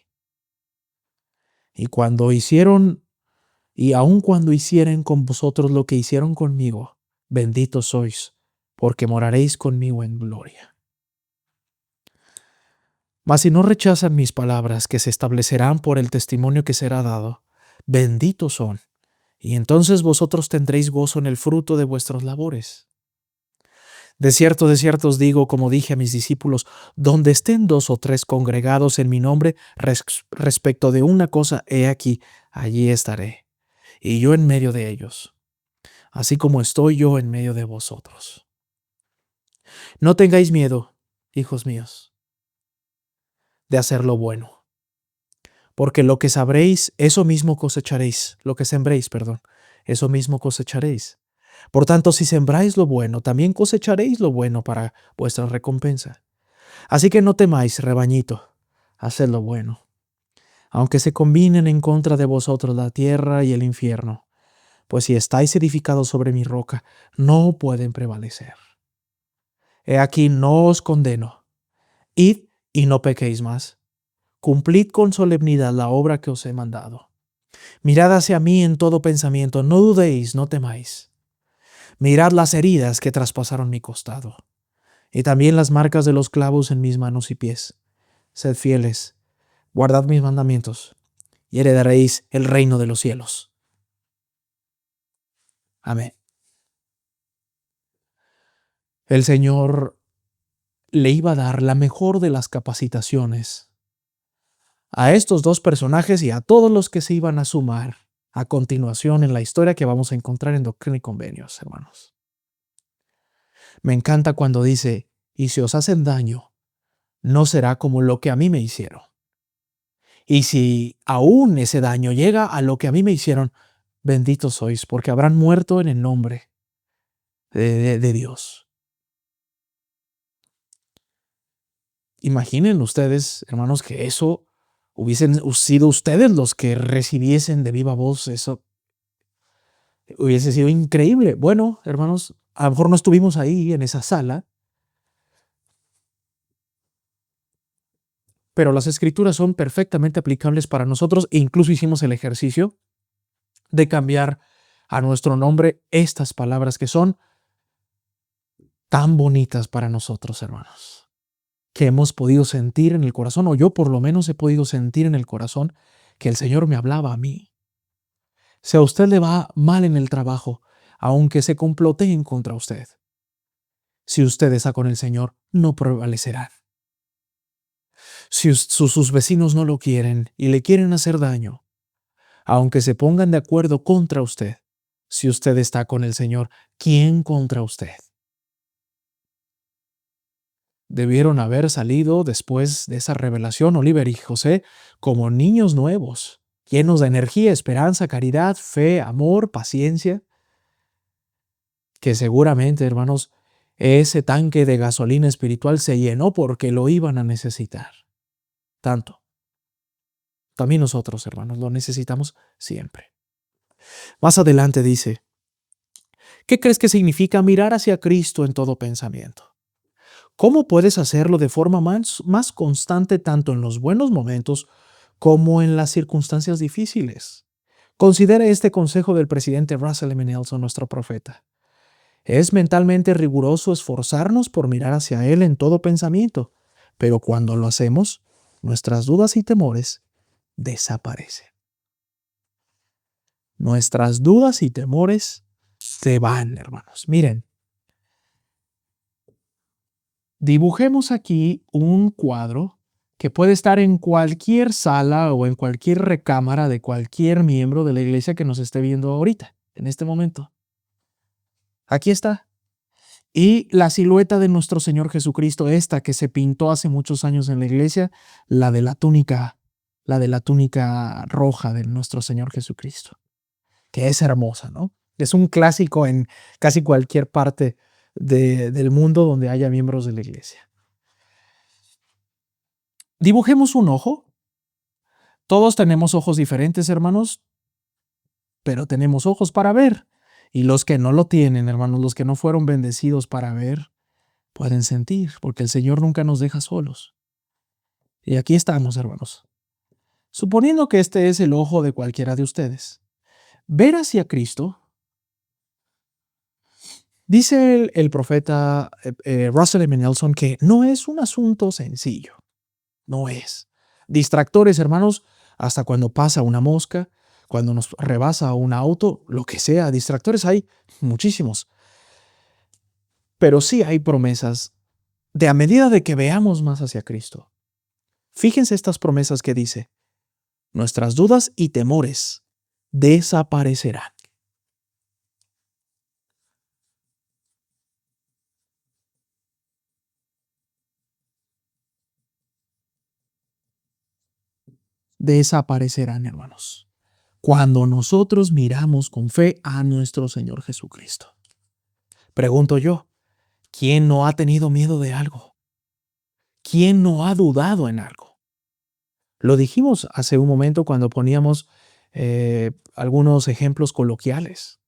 Y aun cuando hicieren con vosotros lo que hicieron conmigo, benditos sois, porque moraréis conmigo en gloria. Mas si no rechazan mis palabras, que se establecerán por el testimonio que será dado, benditos son, y entonces vosotros tendréis gozo en el fruto de vuestras labores. De cierto os digo, como dije a mis discípulos, donde estén 2 o 3 congregados en mi nombre respecto de una cosa, he aquí, allí estaré, y yo en medio de ellos, así como estoy yo en medio de vosotros. No tengáis miedo, hijos míos, de hacer lo bueno, porque lo que sabréis, eso mismo cosecharéis, lo que sembréis, perdón, eso mismo cosecharéis. Por tanto, si sembráis lo bueno, también cosecharéis lo bueno para vuestra recompensa. Así que no temáis, rebañito, haced lo bueno. Aunque se combinen en contra de vosotros la tierra y el infierno, pues si estáis edificados sobre mi roca, no pueden prevalecer. He aquí no os condeno. Id y no pequéis más. Cumplid con solemnidad la obra que os he mandado. Mirad hacia mí en todo pensamiento, no dudéis, no temáis. Mirad las heridas que traspasaron mi costado, y también las marcas de los clavos en mis manos y pies. Sed fieles, guardad mis mandamientos, y heredaréis el reino de los cielos. Amén. El Señor le iba a dar la mejor de las capacitaciones a estos dos personajes y a todos los que se iban a sumar a continuación en la historia que vamos a encontrar en Doctrina y Convenios, hermanos. Me encanta cuando dice, y si os hacen daño, no será como lo que a mí me hicieron. Y si aún ese daño llega a lo que a mí me hicieron, benditos sois, porque habrán muerto en el nombre de Dios. Imaginen ustedes, hermanos, que eso hubiesen sido ustedes los que recibiesen de viva voz eso. Hubiese sido increíble. Bueno, hermanos, a lo mejor no estuvimos ahí en esa sala, pero las escrituras son perfectamente aplicables para nosotros e incluso hicimos el ejercicio de cambiar a nuestro nombre estas palabras que son tan bonitas para nosotros, hermanos, que hemos podido sentir en el corazón, o yo por lo menos he podido sentir en el corazón que el Señor me hablaba a mí. Si a usted le va mal en el trabajo, aunque se comploteen contra usted, si usted está con el Señor, no prevalecerán. Si sus vecinos no lo quieren y le quieren hacer daño, aunque se pongan de acuerdo contra usted, si usted está con el Señor, ¿quién contra usted? Debieron haber salido después de esa revelación, Oliver y José, como niños nuevos, llenos de energía, esperanza, caridad, fe, amor, paciencia, que seguramente, hermanos, ese tanque de gasolina espiritual se llenó porque lo iban a necesitar. Tanto. También nosotros, hermanos, lo necesitamos siempre. Más adelante dice, ¿qué crees que significa mirar hacia Cristo en todo pensamiento? ¿Cómo puedes hacerlo de forma más constante tanto en los buenos momentos como en las circunstancias difíciles? Considera este consejo del presidente Russell M. Nelson, nuestro profeta. Es mentalmente riguroso esforzarnos por mirar hacia Él en todo pensamiento, pero cuando lo hacemos, nuestras dudas y temores desaparecen. Nuestras dudas y temores se van, hermanos. Miren, dibujemos aquí un cuadro que puede estar en cualquier sala o en cualquier recámara de cualquier miembro de la iglesia que nos esté viendo ahorita, en este momento. Aquí está. Y la silueta de nuestro Señor Jesucristo, esta que se pintó hace muchos años en la iglesia, la de la túnica roja de nuestro Señor Jesucristo, que es hermosa, ¿no? Es un clásico en casi cualquier parte del mundo donde haya miembros de la iglesia. Dibujemos un ojo. Todos tenemos ojos diferentes, hermanos, pero tenemos ojos para ver. Y los que no lo tienen, hermanos, los que no fueron bendecidos para ver, pueden sentir, porque el Señor nunca nos deja solos. Y aquí estamos, hermanos. Suponiendo que este es el ojo de cualquiera de ustedes, ver hacia Cristo, dice el profeta Russell M. Nelson que no es un asunto sencillo. No es. Distractores, hermanos, hasta cuando pasa una mosca, cuando nos rebasa un auto, lo que sea, distractores hay muchísimos. Pero sí hay promesas de a medida de que veamos más hacia Cristo. Fíjense estas promesas que dice, nuestras dudas y temores desaparecerán. Desaparecerán, hermanos, cuando nosotros miramos con fe a nuestro Señor Jesucristo. Pregunto yo, ¿quién no ha tenido miedo de algo? ¿Quién no ha dudado en algo? Lo dijimos hace un momento cuando poníamos algunos ejemplos coloquiales.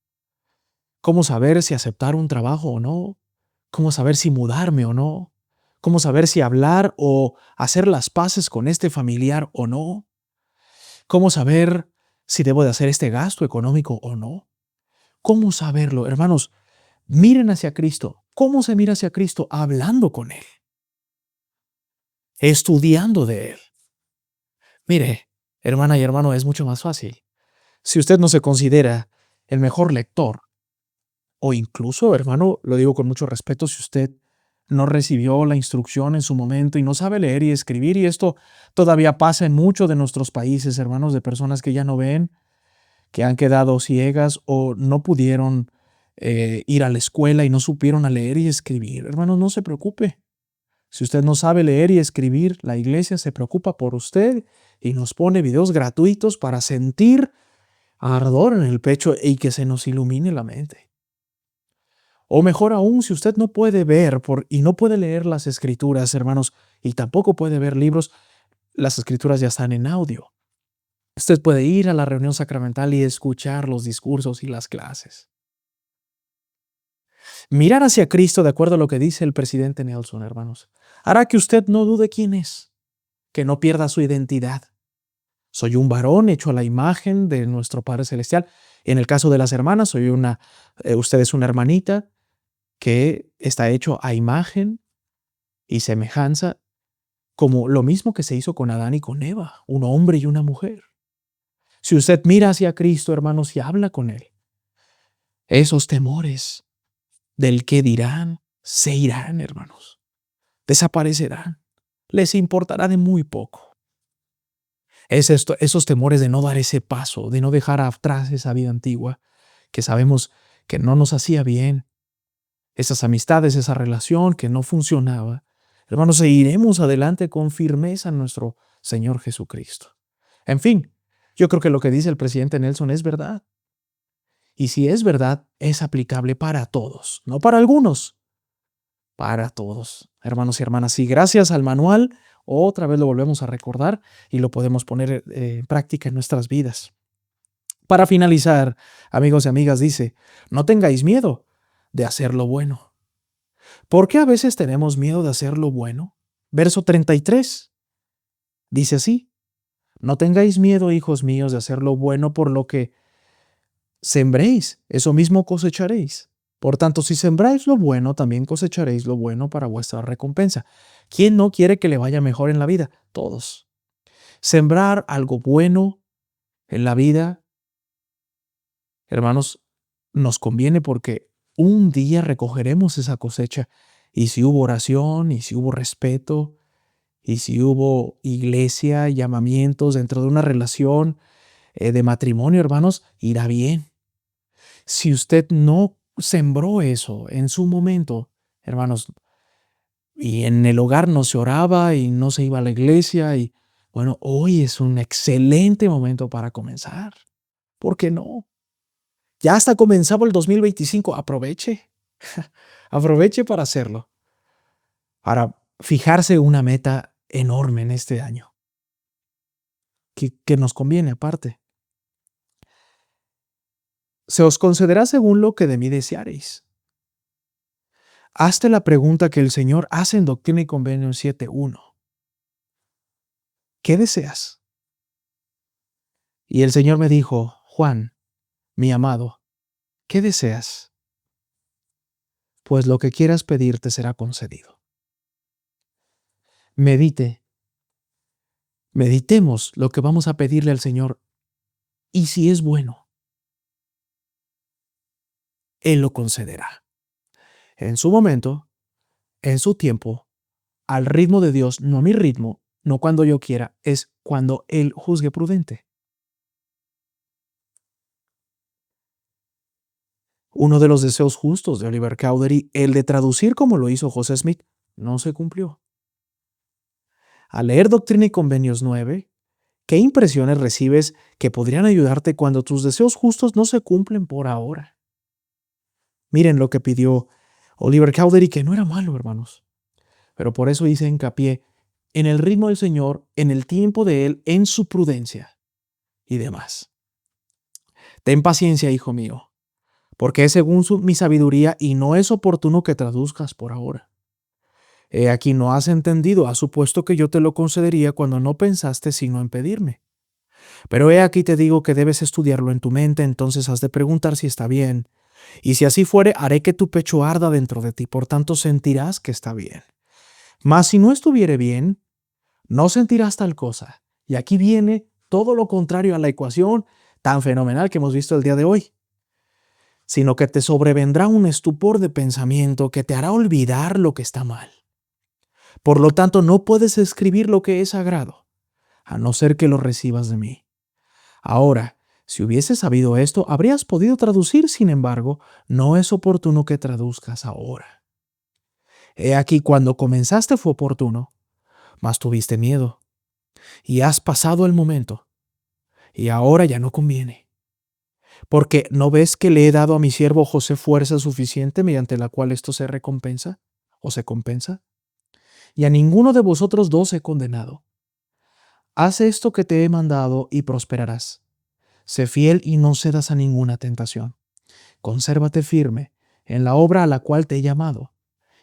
¿Cómo saber si aceptar un trabajo o no? ¿Cómo saber si mudarme o no? ¿Cómo saber si hablar o hacer las paces con este familiar o no? ¿Cómo saber si debo de hacer este gasto económico o no. ¿Cómo saberlo? Hermanos, miren hacia Cristo. ¿Cómo se mira hacia Cristo? Hablando con Él, estudiando de Él. Mire, hermana y hermano, es mucho más fácil. Si usted no se considera el mejor lector, o incluso, hermano, lo digo con mucho respeto, si usted no recibió la instrucción en su momento y no sabe leer y escribir, y esto todavía pasa en muchos de nuestros países, hermanos, de personas que ya no ven, que han quedado ciegas o no pudieron ir a la escuela y no supieron a leer y escribir. Hermanos, no se preocupe. Si usted no sabe leer y escribir, la iglesia se preocupa por usted y nos pone videos gratuitos para sentir ardor en el pecho y que se nos ilumine la mente. O mejor aún, si usted no puede ver y no puede leer las escrituras, hermanos, y tampoco puede ver libros, las escrituras ya están en audio. Usted puede ir a la reunión sacramental y escuchar los discursos y las clases. Mirar hacia Cristo, de acuerdo a lo que dice el presidente Nelson, hermanos, hará que usted no dude quién es, que no pierda su identidad. Soy un varón hecho a la imagen de nuestro Padre Celestial. En el caso de las hermanas, usted es una hermanita que está hecho a imagen y semejanza, como lo mismo que se hizo con Adán y con Eva, un hombre y una mujer. Si usted mira hacia Cristo, hermanos, y habla con Él, esos temores del qué dirán, se irán, hermanos. Desaparecerán. Les importará de muy poco. Esos temores de no dar ese paso, de no dejar atrás esa vida antigua, que sabemos que no nos hacía bien, esas amistades, esa relación que no funcionaba. Hermanos, seguiremos adelante con firmeza en nuestro Señor Jesucristo. En fin, yo creo que lo que dice el presidente Nelson es verdad. Y si es verdad, es aplicable para todos, no para algunos, para todos, hermanos y hermanas. Y gracias al manual, otra vez lo volvemos a recordar y lo podemos poner en práctica en nuestras vidas. Para finalizar, amigos y amigas, dice, no tengáis miedo de hacer lo bueno. ¿Por qué a veces tenemos miedo de hacer lo bueno? Verso 33 dice así, no tengáis miedo, hijos míos, de hacer lo bueno, por lo que sembréis, eso mismo cosecharéis. Por tanto, si sembráis lo bueno, también cosecharéis lo bueno para vuestra recompensa. ¿Quién no quiere que le vaya mejor en la vida? Todos. Sembrar algo bueno en la vida, hermanos, nos conviene porque un día recogeremos esa cosecha. Y si hubo oración, y si hubo respeto, y si hubo iglesia, llamamientos dentro de una relación de matrimonio, hermanos, irá bien. Si usted no sembró eso en su momento, hermanos, y en el hogar no se oraba y no se iba a la iglesia, y bueno, hoy es un excelente momento para comenzar. ¿Por qué no? Ya hasta comenzaba el 2025, aproveche. Aproveche para hacerlo, para fijarse una meta enorme en este año, que nos conviene aparte. Se os concederá según lo que de mí deseareis. Hazte la pregunta que el Señor hace en Doctrina y Convenios 7:1. ¿Qué deseas? Y el Señor me dijo, Juan, mi amado, ¿qué deseas? Pues lo que quieras pedir te será concedido. Meditemos lo que vamos a pedirle al Señor, y si es bueno, Él lo concederá. En su momento, en su tiempo, al ritmo de Dios, no a mi ritmo, no cuando yo quiera, es cuando Él juzgue prudente. Uno de los deseos justos de Oliver Cowdery, el de traducir como lo hizo José Smith, no se cumplió. Al leer Doctrina y Convenios 9, ¿qué impresiones recibes que podrían ayudarte cuando tus deseos justos no se cumplen por ahora? Miren lo que pidió Oliver Cowdery, que no era malo, hermanos. Pero por eso hice hincapié en el ritmo del Señor, en el tiempo de Él, en su prudencia y demás. Ten paciencia, hijo mío, porque es según mi sabiduría y no es oportuno que traduzcas por ahora. He aquí no has entendido, has supuesto que yo te lo concedería cuando no pensaste sino en pedirme. Pero he aquí te digo que debes estudiarlo en tu mente, entonces has de preguntar si está bien. Y si así fuere, haré que tu pecho arda dentro de ti, por tanto sentirás que está bien. Mas si no estuviere bien, no sentirás tal cosa. Y aquí viene todo lo contrario a la ecuación tan fenomenal que hemos visto el día de hoy, sino que te sobrevendrá un estupor de pensamiento que te hará olvidar lo que está mal. Por lo tanto, no puedes escribir lo que es sagrado, a no ser que lo recibas de mí. Ahora, si hubieses sabido esto, habrías podido traducir, sin embargo, no es oportuno que traduzcas ahora. He aquí, cuando comenzaste fue oportuno, mas tuviste miedo, y has pasado el momento, y ahora ya no conviene. Porque ¿no ves que le he dado a mi siervo José fuerza suficiente mediante la cual esto se recompensa o se compensa? Y a ninguno de vosotros dos he condenado. Haz esto que te he mandado y prosperarás. Sé fiel y no cedas a ninguna tentación. Consérvate firme en la obra a la cual te he llamado,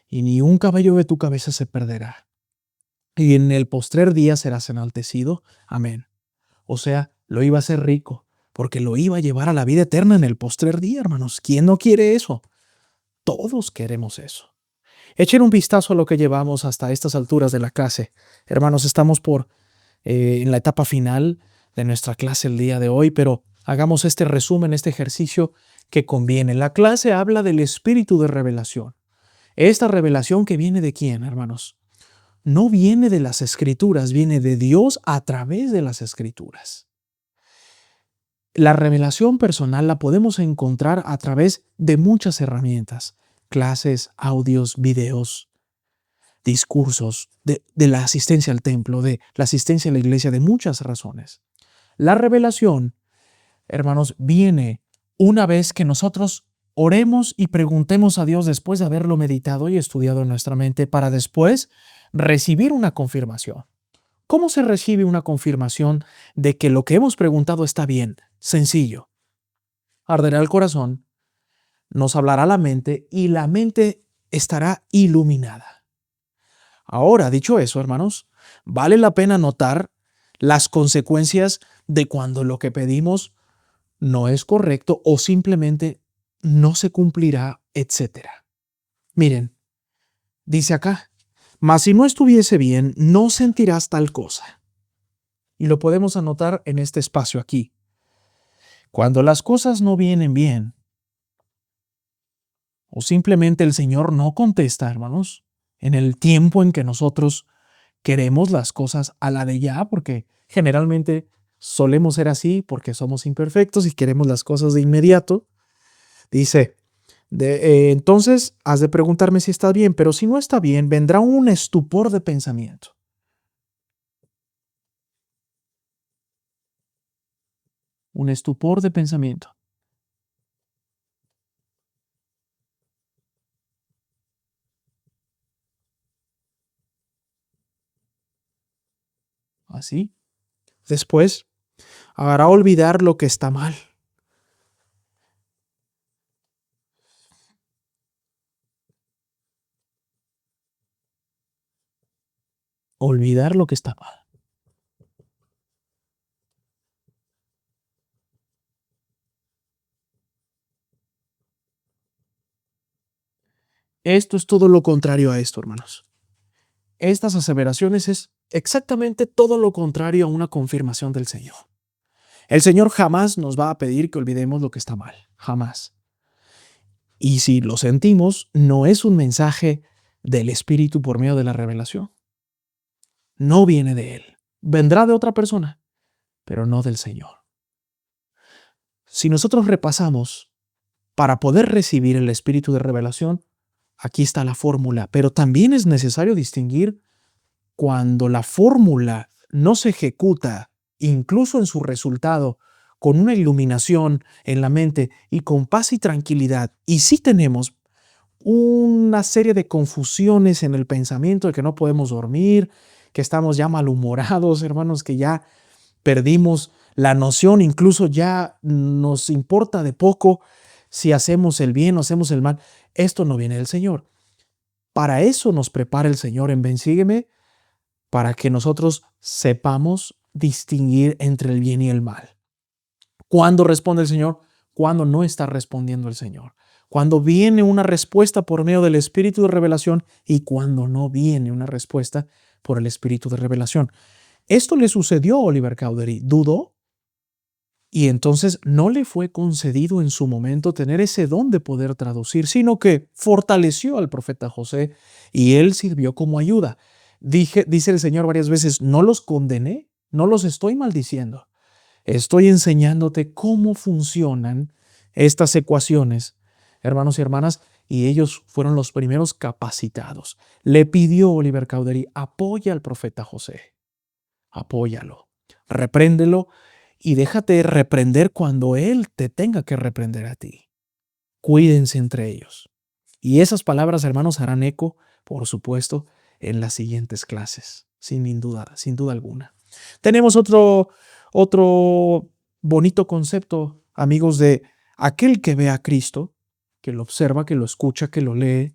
y ni un cabello de tu cabeza se perderá. Y en el postrer día serás enaltecido. Amén. O sea, lo iba a hacer rico, porque lo iba a llevar a la vida eterna en el postrer día, hermanos. ¿Quién no quiere eso? Todos queremos eso. Echen un vistazo a lo que llevamos hasta estas alturas de la clase. Hermanos, estamos en la etapa final de nuestra clase el día de hoy, pero hagamos este resumen, este ejercicio que conviene. La clase habla del espíritu de revelación. Esta revelación que viene de quién, hermanos, no viene de las escrituras, viene de Dios a través de las escrituras. La revelación personal la podemos encontrar a través de muchas herramientas, clases, audios, videos, discursos, de la asistencia al templo, de la asistencia a la iglesia, de muchas razones. La revelación, hermanos, viene una vez que nosotros oremos y preguntemos a Dios después de haberlo meditado y estudiado en nuestra mente para después recibir una confirmación. ¿Cómo se recibe una confirmación de que lo que hemos preguntado está bien? Sencillo. Arderá el corazón, nos hablará la mente y la mente estará iluminada. Ahora, dicho eso, hermanos, vale la pena notar las consecuencias de cuando lo que pedimos no es correcto o simplemente no se cumplirá, etc. Miren, dice acá, mas si no estuviese bien, no sentirás tal cosa. Y lo podemos anotar en este espacio aquí. Cuando las cosas no vienen bien, o simplemente el Señor no contesta, hermanos, en el tiempo en que nosotros queremos las cosas a la de ya, porque generalmente solemos ser así porque somos imperfectos y queremos las cosas de inmediato. Dice, entonces has de preguntarme si está bien, pero si no está bien, vendrá un estupor de pensamiento. Un estupor de pensamiento. Así. Después, hará olvidar lo que está mal. Olvidar lo que está mal. Esto es todo lo contrario a esto, hermanos. Estas aseveraciones es exactamente todo lo contrario a una confirmación del Señor. El Señor jamás nos va a pedir que olvidemos lo que está mal, jamás. Y si lo sentimos, no es un mensaje del Espíritu por medio de la revelación. No viene de Él. Vendrá de otra persona, pero no del Señor. Si nosotros repasamos, para poder recibir el Espíritu de revelación, aquí está la fórmula, pero también es necesario distinguir cuando la fórmula no se ejecuta, incluso en su resultado, con una iluminación en la mente y con paz y tranquilidad, y sí tenemos una serie de confusiones en el pensamiento de que no podemos dormir, que estamos ya malhumorados, hermanos, que ya perdimos la noción, incluso ya nos importa de poco si hacemos el bien o hacemos el mal. Esto no viene del Señor. Para eso nos prepara el Señor en Ven, Sígueme, para que nosotros sepamos distinguir entre el bien y el mal. ¿Cuándo responde el Señor? Cuando no está respondiendo el Señor. Cuando viene una respuesta por medio del Espíritu de revelación y cuando no viene una respuesta por el Espíritu de revelación. Esto le sucedió a Oliver Cowdery. Dudó y entonces no le fue concedido en su momento tener ese don de poder traducir, sino que fortaleció al profeta José y él sirvió como ayuda. Dice el Señor varias veces, no los condené, no los estoy maldiciendo. Estoy enseñándote cómo funcionan estas ecuaciones, hermanos y hermanas, y ellos fueron los primeros capacitados. Le pidió Oliver Cowdery, apoya al profeta José, apóyalo, repréndelo y déjate reprender cuando él te tenga que reprender a ti. Cuídense entre ellos. Y esas palabras, hermanos, harán eco, por supuesto, en las siguientes clases, sin duda alguna. Tenemos otro bonito concepto, amigos, de aquel que ve a Cristo, que lo observa, que lo escucha, que lo lee,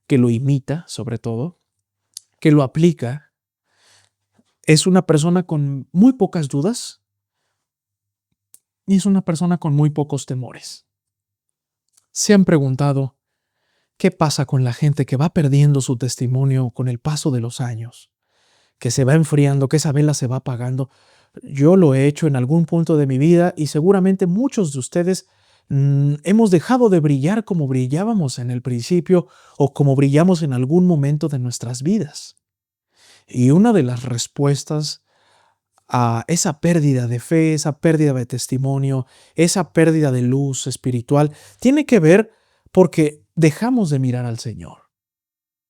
que lo imita, sobre todo, que lo aplica, es una persona con muy pocas dudas y es una persona con muy pocos temores. ¿Se han preguntado qué pasa con la gente que va perdiendo su testimonio con el paso de los años? Que se va enfriando, que esa vela se va apagando. Yo lo he hecho en algún punto de mi vida y seguramente muchos de ustedes hemos dejado de brillar como brillábamos en el principio o como brillamos en algún momento de nuestras vidas. Y una de las respuestas a esa pérdida de fe, esa pérdida de testimonio, esa pérdida de luz espiritual, tiene que ver porque dejamos de mirar al Señor.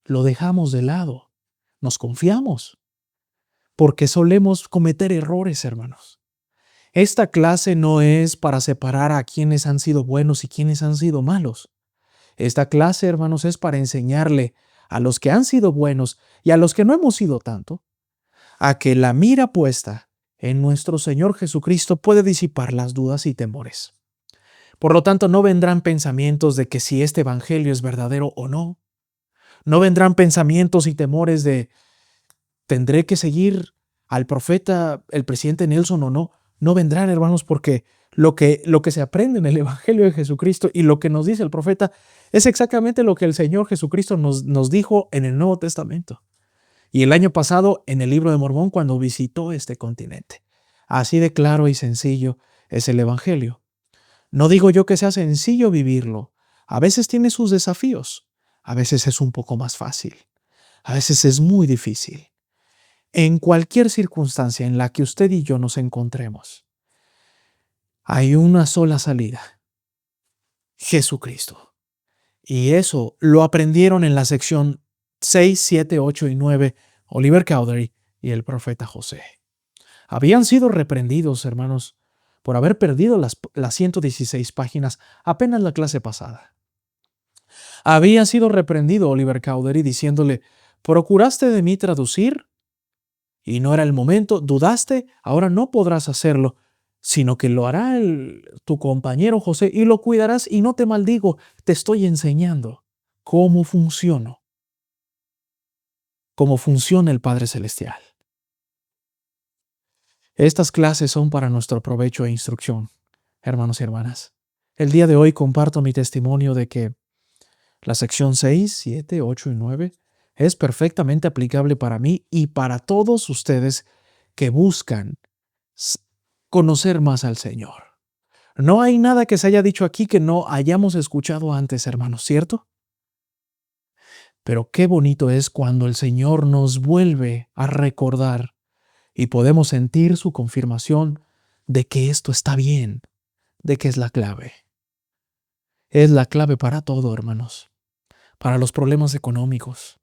Lo dejamos de lado. Nos confiamos. Porque solemos cometer errores, hermanos. Esta clase no es para separar a quienes han sido buenos y quienes han sido malos. Esta clase, hermanos, es para enseñarle a los que han sido buenos y a los que no hemos sido tanto, a que la mira puesta en nuestro Señor Jesucristo puede disipar las dudas y temores. Por lo tanto, no vendrán pensamientos de que si este evangelio es verdadero o no. No vendrán pensamientos y temores de ¿tendré que seguir al profeta, el presidente Nelson o no? No vendrán, hermanos, porque lo que se aprende en el Evangelio de Jesucristo y lo que nos dice el profeta es exactamente lo que el Señor Jesucristo nos dijo en el Nuevo Testamento. Y el año pasado en el Libro de Mormón cuando visitó este continente. Así de claro y sencillo es el Evangelio. No digo yo que sea sencillo vivirlo. A veces tiene sus desafíos. A veces es un poco más fácil. A veces es muy difícil. En cualquier circunstancia en la que usted y yo nos encontremos, hay una sola salida: Jesucristo. Y eso lo aprendieron en la sección 6, 7, 8 y 9, Oliver Cowdery y el profeta José. Habían sido reprendidos, hermanos, por haber perdido las 116 páginas apenas la clase pasada. Había sido reprendido Oliver Cowdery diciéndole, ¿procuraste de mí traducir? Y no era el momento, dudaste, ahora no podrás hacerlo, sino que lo hará tu compañero José y lo cuidarás y no te maldigo, te estoy enseñando cómo funciona el Padre Celestial. Estas clases son para nuestro provecho e instrucción, hermanos y hermanas. El día de hoy comparto mi testimonio de que la sección 6, 7, 8 y 9 es perfectamente aplicable para mí y para todos ustedes que buscan conocer más al Señor. No hay nada que se haya dicho aquí que no hayamos escuchado antes, hermanos, ¿cierto? Pero qué bonito es cuando el Señor nos vuelve a recordar y podemos sentir su confirmación de que esto está bien, de que es la clave. Es la clave para todo, hermanos. Para los problemas económicos,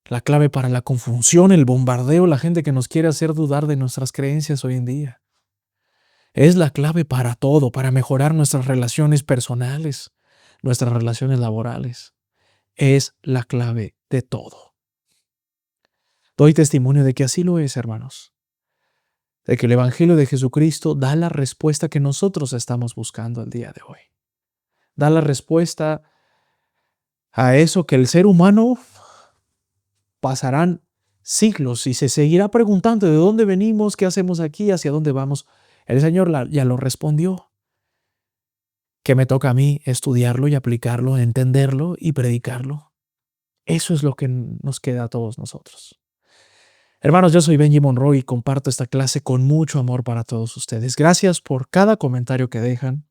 la clave para la confusión, el bombardeo, la gente que nos quiere hacer dudar de nuestras creencias hoy en día. Es la clave para todo, para mejorar nuestras relaciones personales, nuestras relaciones laborales. Es la clave de todo. Doy testimonio de que así lo es, hermanos. De que el Evangelio de Jesucristo da la respuesta que nosotros estamos buscando el día de hoy. Da la respuesta a eso que el ser humano pasarán siglos y se seguirá preguntando de dónde venimos, qué hacemos aquí, hacia dónde vamos. El Señor ya lo respondió. ¿Qué me toca a mí? Estudiarlo y aplicarlo, entenderlo y predicarlo. Eso es lo que nos queda a todos nosotros. Hermanos, yo soy Benji Monroy y comparto esta clase con mucho amor para todos ustedes. Gracias por cada comentario que dejan,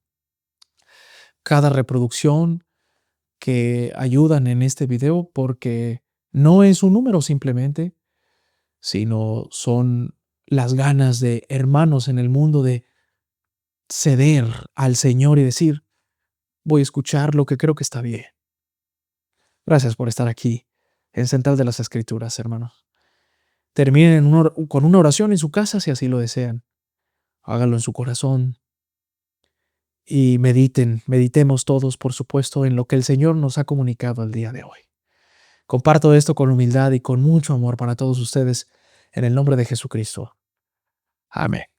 cada reproducción que ayudan en este video, porque no es un número simplemente, sino son las ganas de hermanos en el mundo de ceder al Señor y decir, voy a escuchar lo que creo que está bien. Gracias por estar aquí en Central de las Escrituras, hermanos. Terminen con una oración en su casa si así lo desean. Háganlo en su corazón y meditemos todos, por supuesto, en lo que el Señor nos ha comunicado el día de hoy. Comparto esto con humildad y con mucho amor para todos ustedes, en el nombre de Jesucristo. Amén.